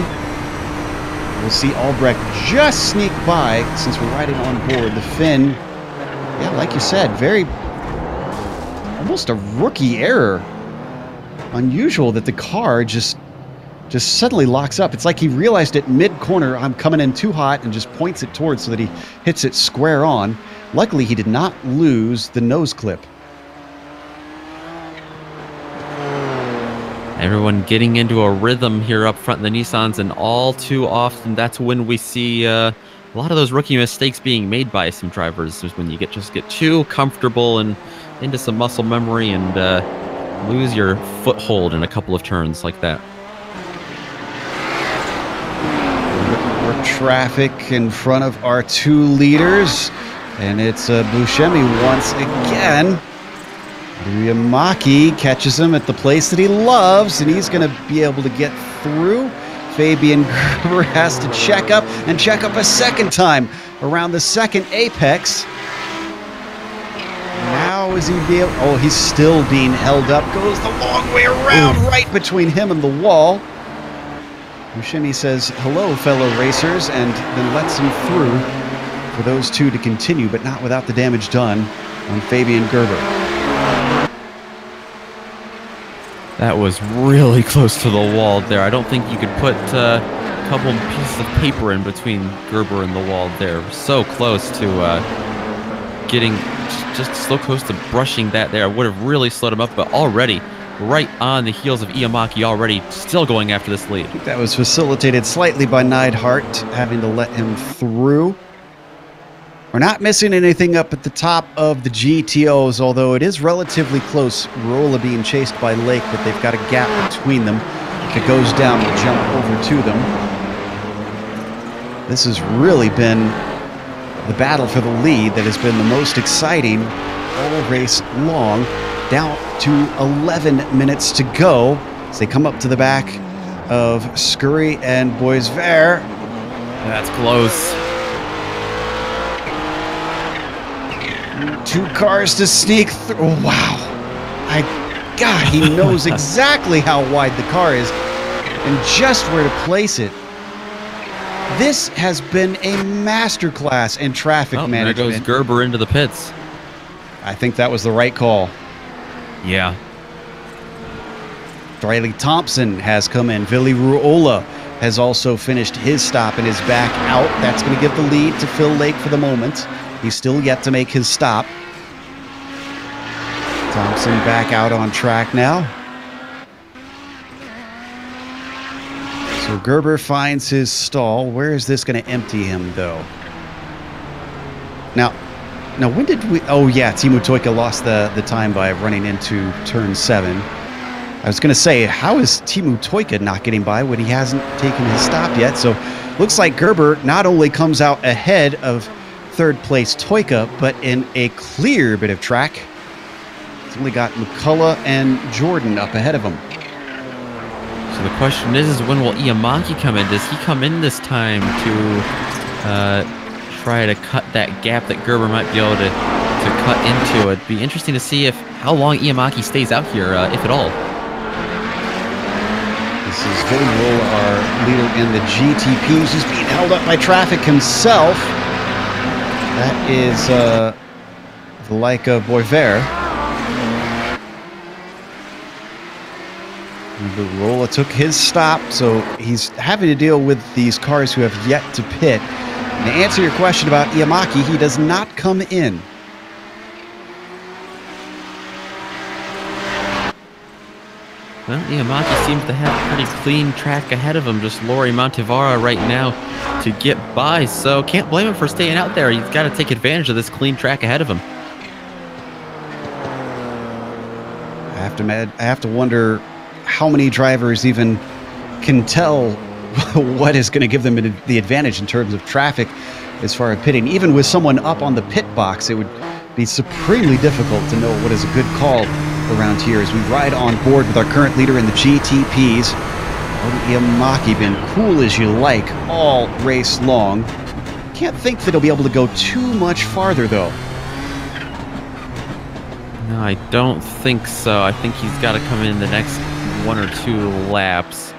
We'll see Albrecht just sneak by since we're riding on board. The Finn, yeah, like you said, very, almost a rookie error. Unusual that the car just suddenly locks up. It's like he realized at mid-corner, I'm coming in too hot, and just points it towards so that he hits it square on. Luckily, he did not lose the nose clip. Everyone getting into a rhythm here up front in the Nissans, and all too often that's when we see a lot of those rookie mistakes being made by some drivers, is when you just get too comfortable and into some muscle memory and lose your foothold in a couple of turns like that. More traffic in front of our 2 leaders, and it's Buscemi once again. Yamaki catches him at the place that he loves, and he's going to be able to get through. Fabian Gerber has to check up a second time around the second apex. Now is he able? Oh, he's still being held up. Goes the long way around, right between him and the wall. Buscemi says, hello, fellow racers, and then lets him through for those 2 to continue, but not without the damage done on Fabian Gerber. That was really close to the wall there. I don't think you could put a couple pieces of paper in between Gerber and the wall there. So close to getting, just so close to brushing that there. Would have really slowed him up, but already right on the heels of Iamaki, already still going after this lead. I think that was facilitated slightly by Neidhart having to let him through. We're not missing anything up at the top of the GTOs, although it is relatively close. Rolla being chased by Lake, but they've got a gap between them. If it goes down, we'll jump over to them. This has really been the battle for the lead that has been the most exciting all race long. Down to 11 minutes to go as they come up to the back of Scurry and Boisvert. That's close. 2 cars to sneak through. Oh, wow. God, he knows exactly how wide the car is and just where to place it. This has been a masterclass in traffic management. There goes Gerber into the pits. I think that was the right call. Yeah. Riley Thompson has come in. Vili Ruola has also finished his stop and is back out. That's going to give the lead to Phil Lake for the moment. He's still yet to make his stop. Thompson back out on track now. So Gerber finds his stall. Where is this going to empty him, though? Now, when did we... Oh, yeah, Teemu Toika lost the time by running into turn 7. I was going to say, how is Teemu Toika not getting by when he hasn't taken his stop yet? So looks like Gerber not only comes out ahead of third place Toika, but in a clear bit of track. He's only got McCullough and Jordan up ahead of him. So the question is when will Iamaki come in? Does he come in this time to try to cut that gap that Gerber might be able to cut into? It'd be interesting to see how long Iamaki stays out here, if at all. This is Vili Ruola, our leader in the GTP. He's just being held up by traffic himself. That is the like of Boisvert. Ruola took his stop, so he's having to deal with these cars who have yet to pit. And to answer your question about Iamaki, he does not come in. Well, Iamaki seems to have a pretty clean track ahead of him. Just Lori Montevara right now to get by, so can't blame him for staying out there. He's got to take advantage of this clean track ahead of him. I have to wonder how many drivers even can tell what is going to give them the advantage in terms of traffic as far as pitting. Even with someone up on the pit box, it would be supremely difficult to know what is a good call around here as we ride on board with our current leader in the GTPs. Yamaki been cool as you like all race long. Can't think that he'll be able to go too much farther, though. No, I don't think so. I think he's got to come in the next 1 or 2 laps.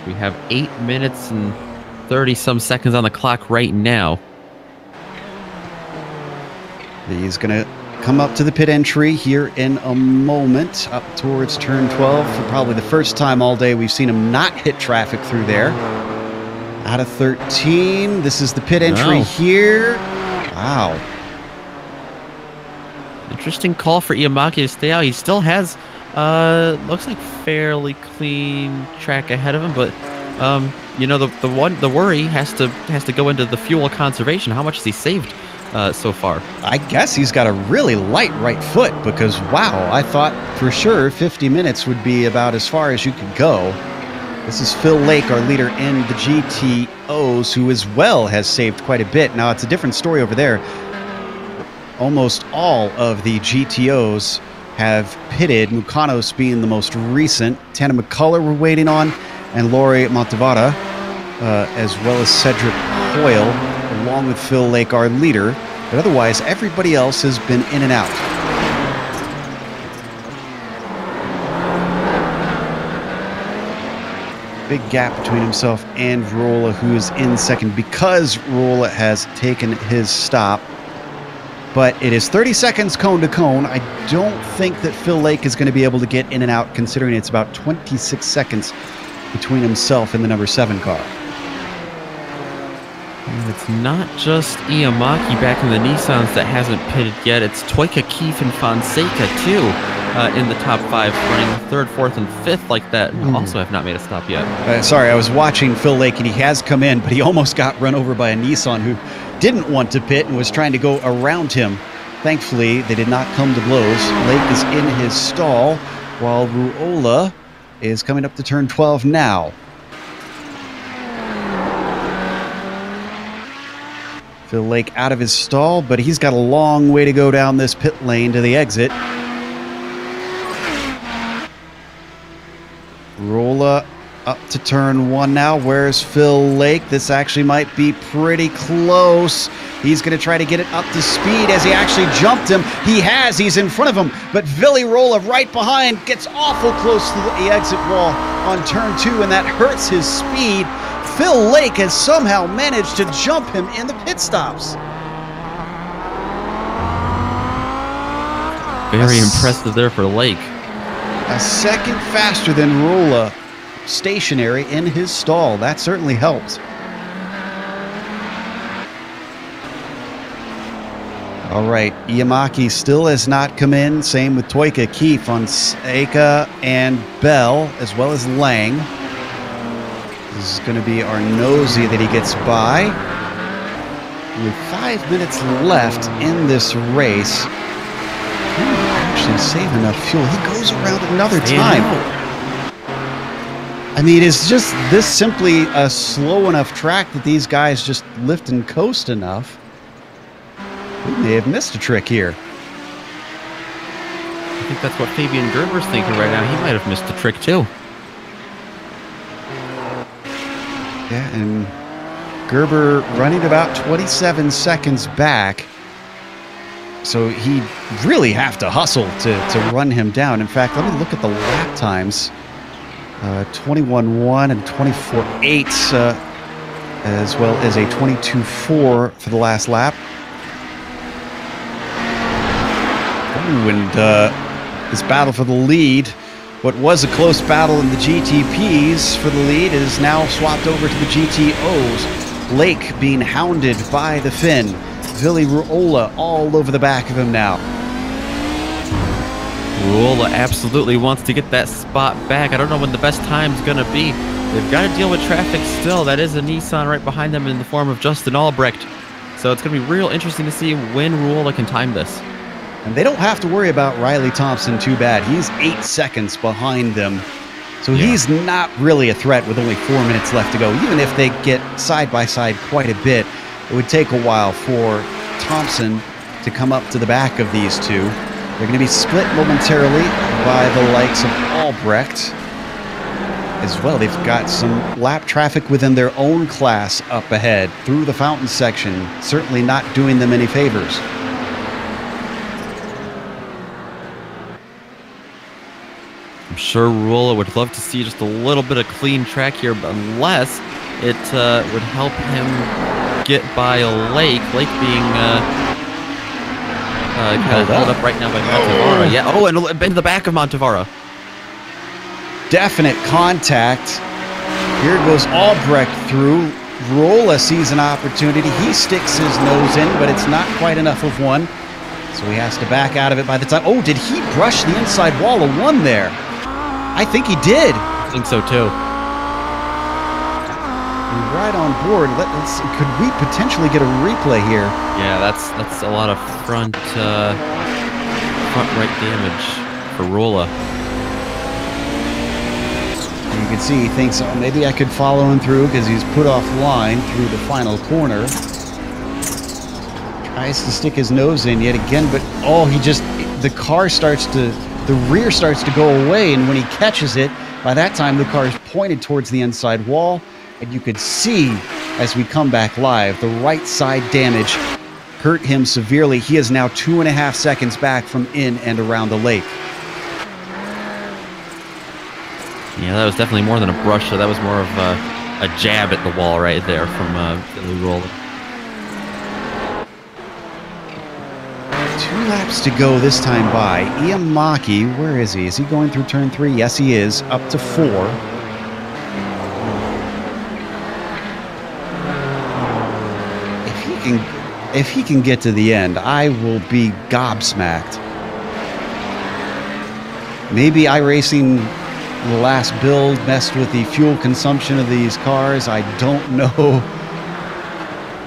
We have 8 minutes and 30-some seconds on the clock right now. He's going to come up to the pit entry here in a moment, up towards turn 12. For probably the first time all day, we've seen him not hit traffic through there. Out of 13. This is the pit entry here. Wow. Interesting call for Iamaki to stay out. He still has, looks like fairly clean track ahead of him, but you know, the worry has to go into the fuel conservation. How much has he saved so far? I guess he's got a really light right foot because, wow, I thought for sure 50 minutes would be about as far as you could go. This is Phil Lake, our leader in the GTOs, who as well has saved quite a bit. Now, it's a different story over there. Almost all of the GTOs have pitted, Mukanos being the most recent. Tana McCullough we're waiting on, and Lori Montevada, as well as Cedric Hoyle, along with Phil Lake, our leader. But otherwise, everybody else has been in and out. Big gap between himself and Ruola, who is in second because Ruola has taken his stop. But it is 30 seconds cone to cone. I don't think that Phil Lake is going to be able to get in and out, considering it's about 26 seconds between himself and the number 7 car. And it's not just Iamaki back in the Nissans that hasn't pitted yet. It's Toyka, Keefe, and Fonseca, too, in the top 5, running 3rd, 4th, and 5th like that, and also have not made a stop yet. Sorry, I was watching Phil Lake, and he has come in, but he almost got run over by a Nissan who didn't want to pit and was trying to go around him. Thankfully, they did not come to blows. Lake is in his stall, while Ruola is coming up to turn 12 now. Phil Lake out of his stall, but he's got a long way to go down this pit lane to the exit. Ruola up to turn 1 now. Where's Phil Lake? This actually might be pretty close. He's going to try to get it up to speed as he actually jumped him. He has. He's in front of him. But Vili Ruola right behind gets awful close to the exit wall on turn 2, and that hurts his speed. Phil Lake has somehow managed to jump him in the pit stops. Very impressive there for Lake. A second faster than Ruola, stationary in his stall. That certainly helps. All right, Iamaki still has not come in. Same with Toyka, Keefe, Fonseca, and Belle, as well as Lang. This is going to be our nosy that he gets by. With 5 minutes left in this race, he might actually save enough fuel. He goes around another time. I mean, is just this simply a slow enough track that these guys just lift and coast enough? We may have missed a trick here. I think that's what Fabian Gerber's thinking right now. He might have missed a trick too. Yeah, and Gerber running about 27 seconds back. So he really have to hustle to run him down. In fact, let me look at the lap times. 21.1 and 24.8, as well as a 22.4 for the last lap. Ooh, and this battle for the lead, what was a close battle in the GTPs for the lead, is now swapped over to the GTOs. Lake being hounded by the Finn. Vili Ruola all over the back of him now. Ruola absolutely wants to get that spot back. I don't know when the best time's going to be. They've got to deal with traffic still. That is a Nissan right behind them in the form of Justin Albrecht. So it's going to be real interesting to see when Ruola can time this. And they don't have to worry about Riley Thompson too bad. He's 8 seconds behind them. So he's not really a threat with only 4 minutes left to go. Even if they get side by side quite a bit, it would take a while for Thompson to come up to the back of these two. They're going to be split momentarily by the likes of Albrecht as well. They've got some lap traffic within their own class up ahead through the fountain section, certainly not doing them any favors. I'm sure Ruola would love to see just a little bit of clean track here, but unless it would help him get by Lake. Lake being kind of held up right now by Montevara. Yeah. Oh, and into the back of Montevara. Definite contact. Here goes Albrecht through. Ruola sees an opportunity. He sticks his nose in, but it's not quite enough of one. So he has to back out of it by the time. Oh, did he brush the inside wall of one there? I think he did. I think so too. Right on board. Let's. Could we potentially get a replay here? Yeah, that's a lot of front right damage for Ruola. And you can see he thinks, oh, maybe I could follow him through because he's put offline through the final corner. Tries to stick his nose in yet again, but oh, the rear starts to go away, and when he catches it, by that time the car is pointed towards the inside wall, and you could see as we come back live, the right side damage hurt him severely. He is now 2.5 seconds back from in and around the lake. Yeah, that was definitely more than a brush, so that was more of a jab at the wall right there from Billy Ruola. 2 laps to go this time by. Iamaki, where is he? Is he going through turn 3? Yes, he is. Up to 4. If he can get to the end, I will be gobsmacked. Maybe iRacing, the last build, messed with the fuel consumption of these cars. I don't know.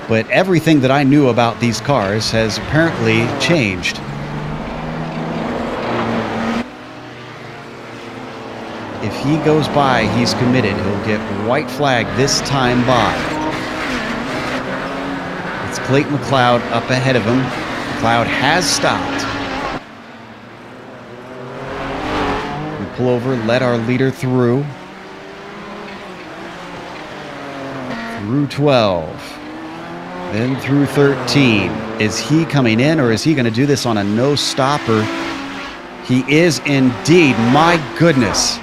But everything that I knew about these cars has apparently changed. If he goes by, he's committed. He'll get white flag this time by. It's Clayton McLeod up ahead of him. McLeod has stopped. We pull over, let our leader through. Through 12. Then through 13. Is he coming in, or is he going to do this on a no-stopper? He is indeed. My goodness.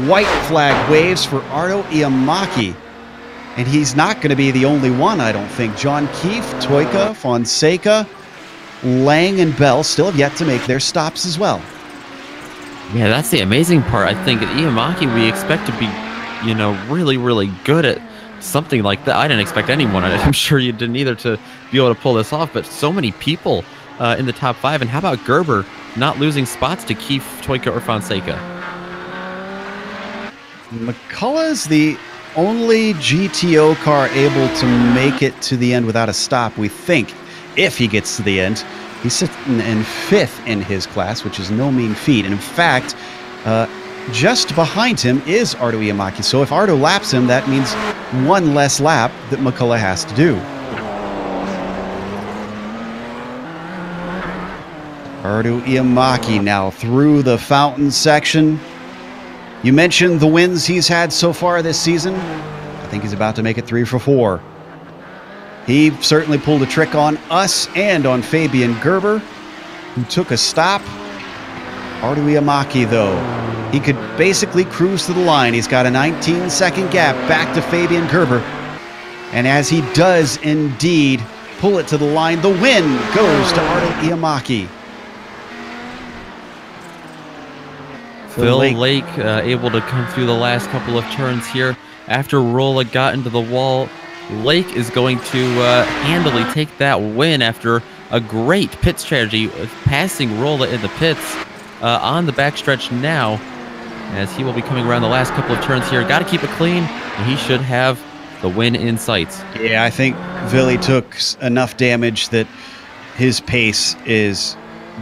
White flag waves for Ardo Iamaki. And he's not going to be the only one, I don't think. John Keefe, Toyka, Fonseca, Lang, and Belle still have yet to make their stops as well. Yeah, that's the amazing part. I think at Iamaki, we expect to be, really, really good at something like that. I didn't expect anyone, I'm sure you didn't either, to be able to pull this off, but so many people in the top 5. And how about Gerber not losing spots to Keefe, Toyka, or Fonseca? McCullough's the only GTO car able to make it to the end without a stop, we think, if he gets to the end. He's sitting in 5th in his class, which is no mean feat. And in fact, just behind him is Ardo Iamaki. So if Ardo laps him, that means 1 less lap that McCullough has to do. Ardo Iamaki now through the fountain section. You mentioned the wins he's had so far this season. I think he's about to make it 3 for 4. He certainly pulled a trick on us and on Fabian Gerber, who took a stop. Ardo Iamaki, though, he could basically cruise to the line. He's got a 19-second gap back to Fabian Gerber. And as he does indeed pull it to the line, the win goes to Ardo Iamaki. Phil Lake able to come through the last couple of turns here. After Ruola got into the wall, Lake is going to handily take that win after a great pit strategy, passing Ruola in the pits on the backstretch now, as he will be coming around the last couple of turns here. Got to keep it clean, and he should have the win in sights. Yeah, I think Vili took enough damage that his pace is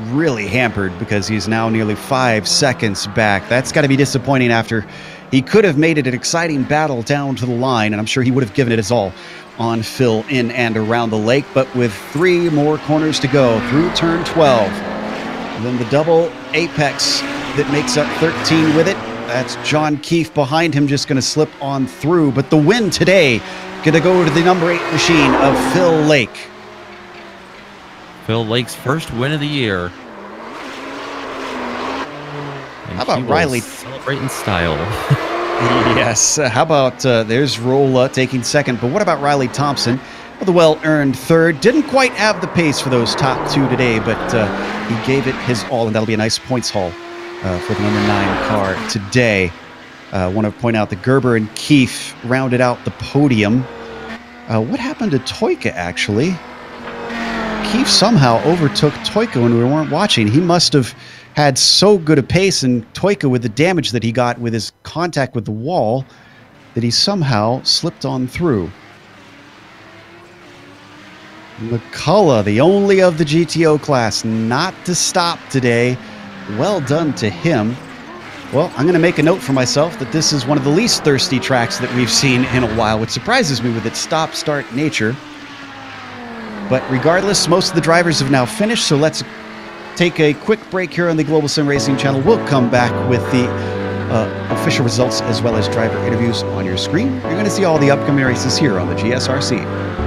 really hampered because he's now nearly 5 seconds back. That's got to be disappointing after he could have made it an exciting battle down to the line, and I'm sure he would have given it his all on Phil in and around the lake, but with 3 more corners to go through turn 12. And then the double apex that makes up 13 with it. That's John Keefe behind him, just going to slip on through. But the win today going to go to the number 8 machine of Phil Lake. Phil Lake's first win of the year. And how about Riley? Celebrate in style. Yes. How about there's Rolla taking second. But what about Riley Thompson? Well, the well-earned third. Didn't quite have the pace for those top 2 today, but he gave it his all, and that'll be a nice points haul for the number 9 car today. I want to point out that Gerber and Keefe rounded out the podium. What happened to Toyka, actually? Keefe somehow overtook Toyka when we weren't watching. He must have had so good a pace, and Toyka, with the damage that he got with his contact with the wall, that he somehow slipped on through. McCullough, the only of the GTO class not to stop today. Well done to him. Well, I'm going to make a note for myself that this is one of the least thirsty tracks that we've seen in a while, which surprises me with its stop-start nature. But regardless, most of the drivers have now finished, so let's take a quick break here on the Global Sim Racing channel. We'll come back with the official results as well as driver interviews on your screen. You're going to see all the upcoming races here on the GSRC.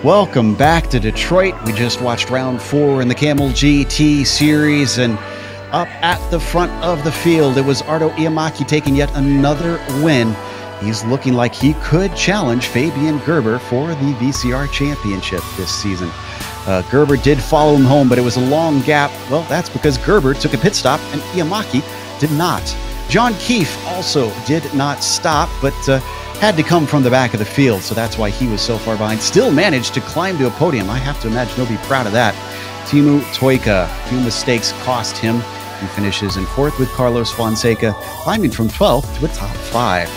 Welcome back to Detroit. We just watched round 4 in the Kamel GT series, and up at the front of the field, it was Ardo Iamaki taking yet another win. He's looking like he could challenge Fabian Gerber for the VCR championship this season. Gerber did follow him home, but it was a long gap. Well, that's because Gerber took a pit stop and Iamaki did not. John Keefe also did not stop, but had to come from the back of the field, so that's why he was so far behind. Still managed to climb to a podium. I have to imagine he'll be proud of that. Teemu Toika, a few mistakes cost him. He finishes in 4th with Carlos Fonseca, climbing from 12th to a top 5.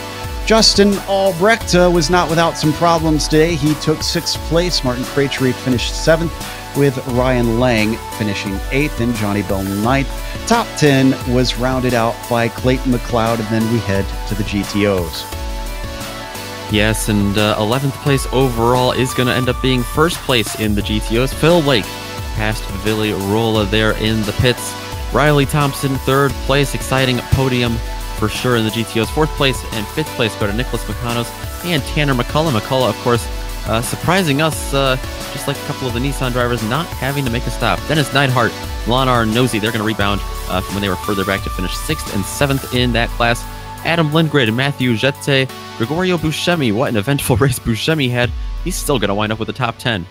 Justin Albrecht was not without some problems today. He took 6th place. Martin Krejcik finished 7th. with Ryan Lang finishing 8th and Johnny Bell 9th. Top 10 was rounded out by Clayton McLeod, and then we head to the GTOs. Yes, and 11th place overall is going to end up being first place in the GTOs. Phil Lake passed Billy Rolla there in the pits. Riley Thompson, third place. Exciting podium for sure in the GTOs. Fourth place and fifth place go to Nicholas McConos and Tanner McCullough. McCullough, of course, surprising us, just like a couple of the Nissan drivers, not having to make a stop. Dennis Neidhart, Lanar Nosey, they're going to rebound from when they were further back to finish 6th and 7th in that class. Adam Lindgren, Matthew Jette, Gregorio Buscemi. What an eventful race Buscemi had. He's still going to wind up with the top 10.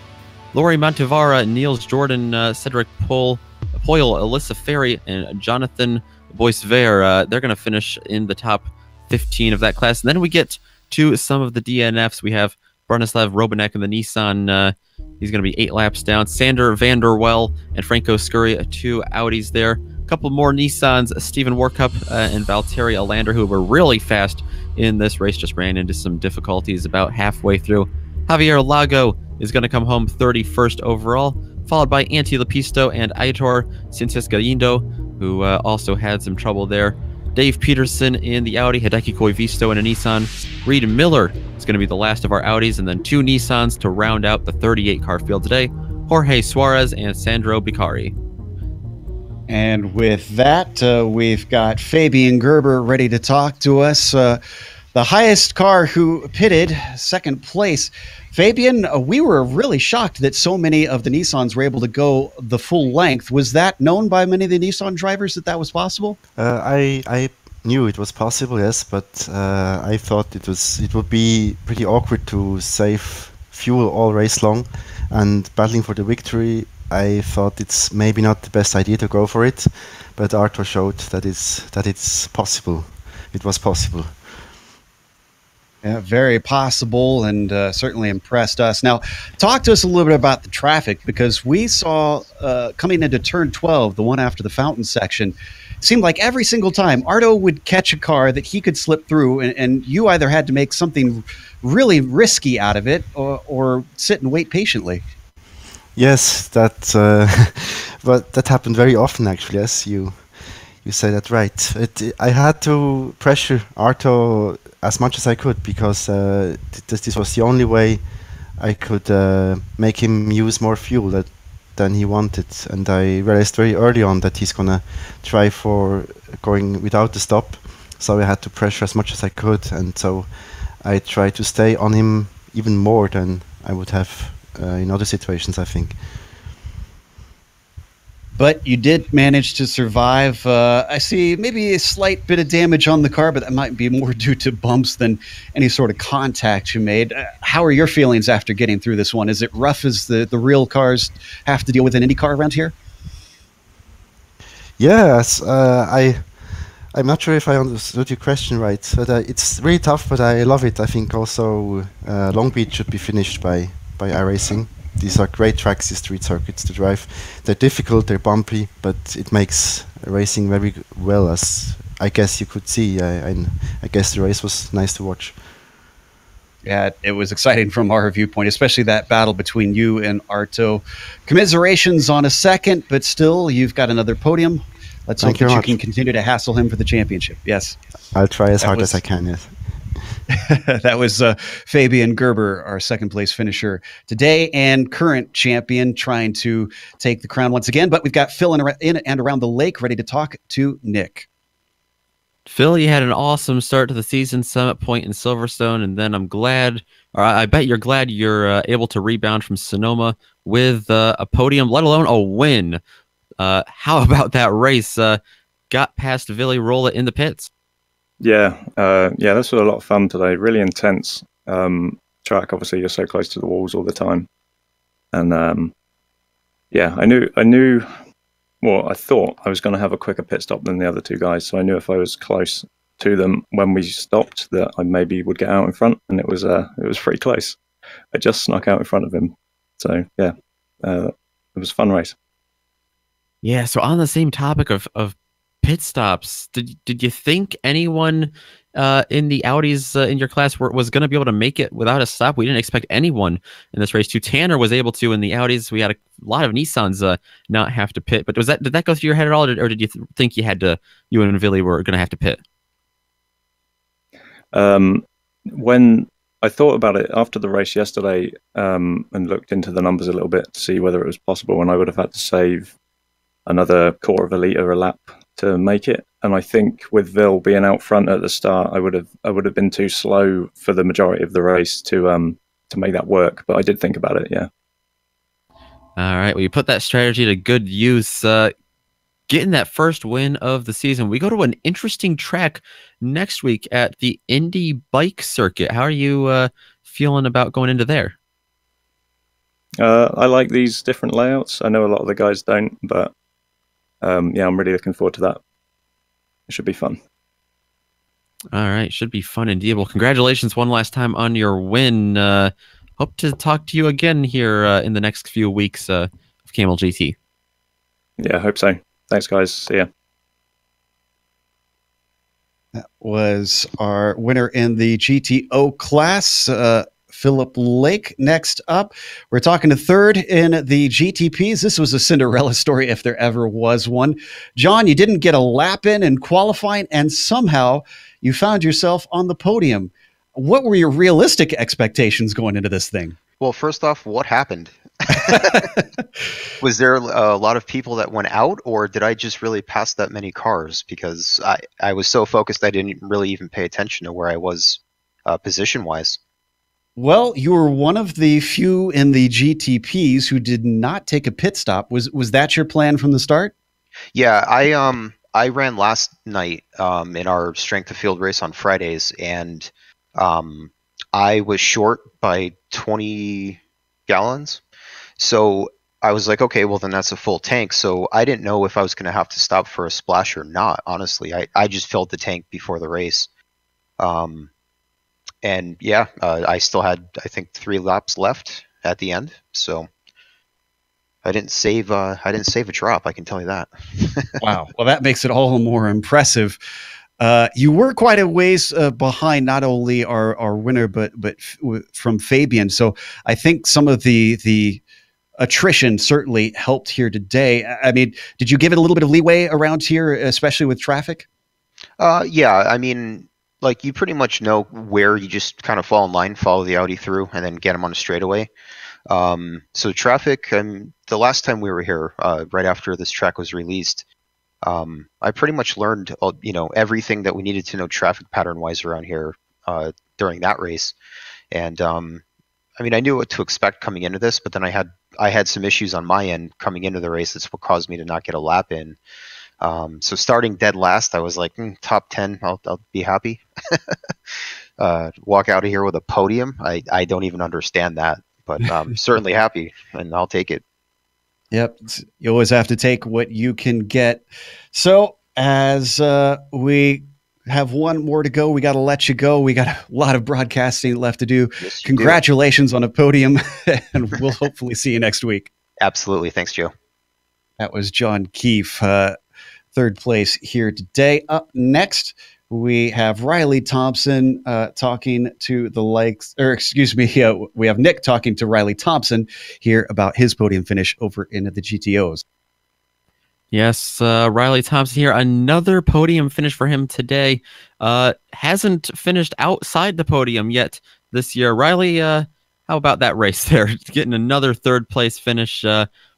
Laurie Montevara, Niels Jordan, Cedric Poyle, Alyssa Ferry, and Jonathan Boisver. They're going to finish in the top 15 of that class. And then we get to some of the DNFs. We have Branislav Robanek in the Nissan. He's going to be 8 laps down. Sander Vanderwell and Franco Scurry, 2 Audis there. A couple more Nissans, Stephen Warkup and Valtteri Alander, who were really fast in this race, just ran into some difficulties about halfway through. Javier Lago is going to come home 31st overall, followed by Antti Lepisto and Aitor Cinces Galindo, who also had some trouble there. Dave Peterson in the Audi, Hideki Koivisto in a Nissan. Reed Miller is going to be the last of our Audis, and then 2 Nissans to round out the 38-car field today. Jorge Suarez and Sandro Bicari. And with that, we've got Fabian Gerber ready to talk to us. The highest car who pitted, second place. Fabian, we were really shocked that so many of the Nissans were able to go the full length. Was that known by many of the Nissan drivers that was possible? I knew it was possible, yes, but I thought it would be pretty awkward to save fuel all race long, and battling for the victory. I thought it's maybe not the best idea to go for it, but Arthur showed that it's possible. It was possible. Yeah, very possible, and certainly impressed us. Now, talk to us a little bit about the traffic, because we saw coming into turn 12, the one after the fountain section, it seemed like every single time Arto would catch a car that he could slip through, and you either had to make something really risky out of it or sit and wait patiently. Yes, but that happened very often, actually. Yes, you say that right. I had to pressure Arto as much as I could, because this was the only way I could make him use more fuel than he wanted. And I realized very early on that he's gonna try for going without the stop. So I had to pressure as much as I could, and so I tried to stay on him even more than I would have in other situations, I think. But you did manage to survive. I see maybe a slight bit of damage on the car, but that might be more due to bumps than any sort of contact you made. How are your feelings after getting through this one? Is it rough as the real cars have to deal with in any car around here? Yes, I'm not sure if I understood your question right, but it's really tough, but I love it. I think also Long Beach should be finished by iRacing. These are great tracks, these street circuits to drive. They're difficult, they're bumpy, but it makes racing very well, as I guess you could see. I guess the race was nice to watch. Yeah, it was exciting from our viewpoint, especially that battle between you and Arto. Commiserations on a second, but still, you've got another podium. Let's hope that you can continue to hassle him for the championship. Yes. I'll try as hard as I can, yes. That was Fabian Gerber, our second place finisher today and current champion, trying to take the crown once again. But we've got Phil in and around the lake ready to talk to Nick. Phil, you had an awesome start to the season, Summit Point in Silverstone, and then I bet you're glad you're able to rebound from Sonoma with a podium, let alone a win. How about that race? Got past Billy Rolla in the pits. Yeah, this was a lot of fun today. Really intense track. Obviously, you're so close to the walls all the time, and I knew. Well, I thought I was going to have a quicker pit stop than the other two guys, so I knew if I was close to them when we stopped, that I maybe would get out in front, and it was pretty close. I just snuck out in front of him, so yeah, it was a fun race. Yeah. So on the same topic of pit stops, did you think anyone in the Audis in your class was going to be able to make it without a stop? We didn't expect anyone in this race to. Tanner was able to in the Audis. We had a lot of Nissans not have to pit. But did that go through your head at all, or did you think you and Billy were going to have to pit? When I thought about it after the race yesterday, and looked into the numbers a little bit to see whether it was possible, and I would have had to save another quarter of a litre a lap to make it. And I think with Ville being out front at the start, I would have been too slow for the majority of the race to make that work. But I did think about it, yeah. All right, well, you put that strategy to good use. Getting that first win of the season. We go to an interesting track next week at the Indy Bike Circuit. How are you feeling about going into there? I like these different layouts. I know a lot of the guys don't, but yeah, I'm really looking forward to that. It should be fun. All right, should be fun indeed. Well, congratulations one last time on your win. Hope to talk to you again here in the next few weeks of Kamel GT. Yeah, I hope so. Thanks, guys. See ya. That was our winner in the GTO class, Philip Lake. Next up, we're talking to third in the GTPs. This was a Cinderella story if there ever was one. John, you didn't get a lap in qualifying, and somehow you found yourself on the podium. What were your realistic expectations going into this thing? Well, first off, what happened? Was there a lot of people that went out, or did I just really pass that many cars? Because I was so focused I didn't really even pay attention to where I was position-wise. Well, you were one of the few in the GTPs who did not take a pit stop. Was that your plan from the start? Yeah, I ran last night in our strength of field race on Fridays, and I was short by 20 gallons. So I was like, okay, well then that's a full tank. So I didn't know if I was going to have to stop for a splash or not. Honestly, I just filled the tank before the race. And yeah, I still had, I think, 3 laps left at the end. So I didn't save a drop. I can tell you that. Wow. Well, that makes it all the more impressive. You were quite a ways behind not only our winner, but from Fabian. So I think some of the attrition certainly helped here today. I mean, did you give it a little bit of leeway around here, especially with traffic? Yeah, I mean, like you pretty much know where you just kind of fall in line, follow the Audi through, and then get them on a straightaway. So traffic, the last time we were here, right after this track was released, I pretty much learned, everything that we needed to know traffic pattern wise around here during that race. And I mean, I knew what to expect coming into this, but then I had some issues on my end coming into the race. That's what caused me to not get a lap in. So starting dead last, I was like, top 10, I'll be happy. Walk out of here with a podium. I don't even understand that, but I'm certainly happy, and I'll take it. Yep. You always have to take what you can get. So as we have one more to go, we got to let you go. We got a lot of broadcasting left to do. Yes, Congratulations on a podium, and we'll hopefully see you next week. Absolutely. Thanks, Joe. That was John Keefe, third place here today. Up next, we have Riley Thompson talking to the likes, or excuse me, we have Nick talking to Riley Thompson here about his podium finish over in the GTOs. Yes, Riley Thompson here. Another podium finish for him today. Hasn't finished outside the podium yet this year. Riley, how about that race there? Getting another third place finish.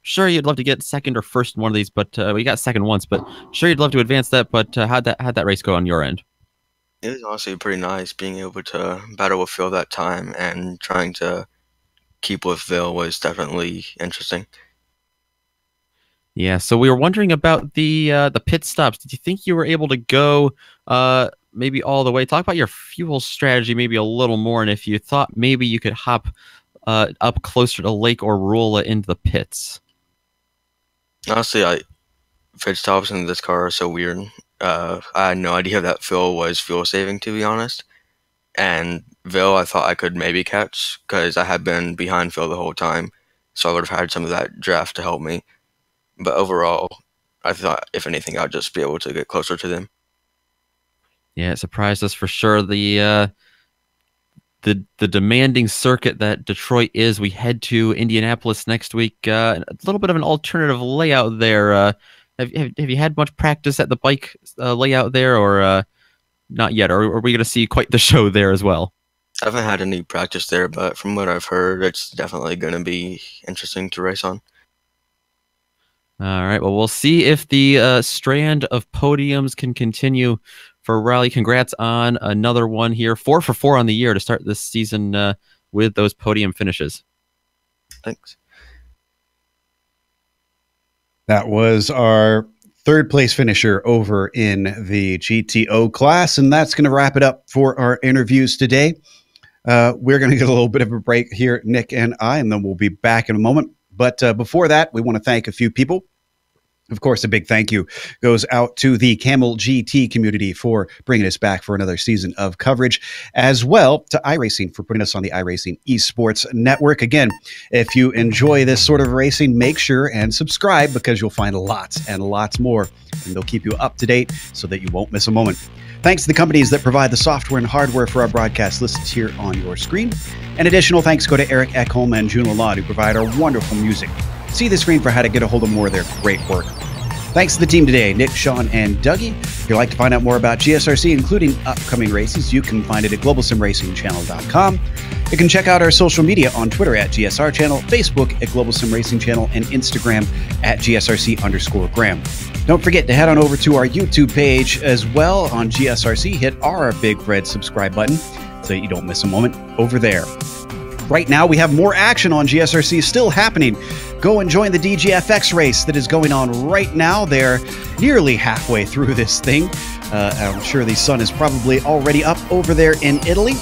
Sure, you'd love to get second or first in one of these, but we got second once. But sure, you'd love to advance that. But how'd that race go on your end? It was honestly pretty nice being able to battle with Phil that time, and trying to keep with Phil was definitely interesting. Yeah, so we were wondering about the pit stops. Did you think you were able to go maybe all the way? Talk about your fuel strategy maybe a little more, and if you thought maybe you could hop up closer to Lake or Rula into the pits. Honestly, pit stops in this car are so weird. I had no idea that Phil was fuel saving, to be honest. And Phil, I thought I could maybe catch because I had been behind Phil the whole time, so I would have had some of that draft to help me. But overall, I thought if anything, I'd just be able to get closer to them. Yeah, it surprised us for sure. The demanding circuit that Detroit is. We head to Indianapolis next week. A little bit of an alternative layout there. Have you had much practice at the bike layout there, or not yet? Or are we going to see quite the show there as well? I haven't had any practice there, but from what I've heard, it's definitely going to be interesting to race on. All right. Well, we'll see if the strand of podiums can continue for Riley. Congrats on another one here. 4 for 4 on the year to start this season with those podium finishes. Thanks. That was our third place finisher over in the GTO class, and that's going to wrap it up for our interviews today. We're going to get a little bit of a break here, Nick and I, and then we'll be back in a moment. But before that, we want to thank a few people. Of course, a big thank you goes out to the Kamel GT community for bringing us back for another season of coverage, as well to iRacing for putting us on the iRacing Esports Network. Again, if you enjoy this sort of racing, make sure and subscribe, because you'll find lots and lots more, and they'll keep you up to date so that you won't miss a moment. Thanks to the companies that provide the software and hardware for our broadcast listed here on your screen. And additional thanks go to Eric Ekholm and June Lalonde, who provide our wonderful music. See the screen for how to get a hold of more of their great work. Thanks to the team today, Nick, Sean, and Dougie. If you'd like to find out more about GSRC, including upcoming races, you can find it at globalsimracingchannel.com. You can check out our social media on Twitter at GSR Channel, Facebook at Global Sim Racing Channel, and Instagram at GSRC_Graham. Don't forget to head on over to our YouTube page as well on GSRC. Hit our big red subscribe button so you don't miss a moment over there. Right now, we have more action on GSRC still happening. Go and join the DGFX race that is going on right now. They're nearly halfway through this thing. I'm sure the sun is probably already up over there in Italy.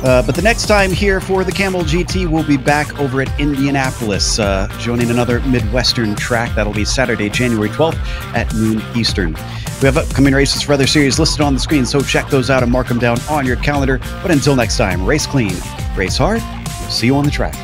But the next time here for the Kamel GT, we'll be back over at Indianapolis, joining another Midwestern track. That'll be Saturday, January 12th at noon Eastern. We have upcoming races for other series listed on the screen, so check those out and mark them down on your calendar. But until next time, race clean, race hard. We'll see you on the track.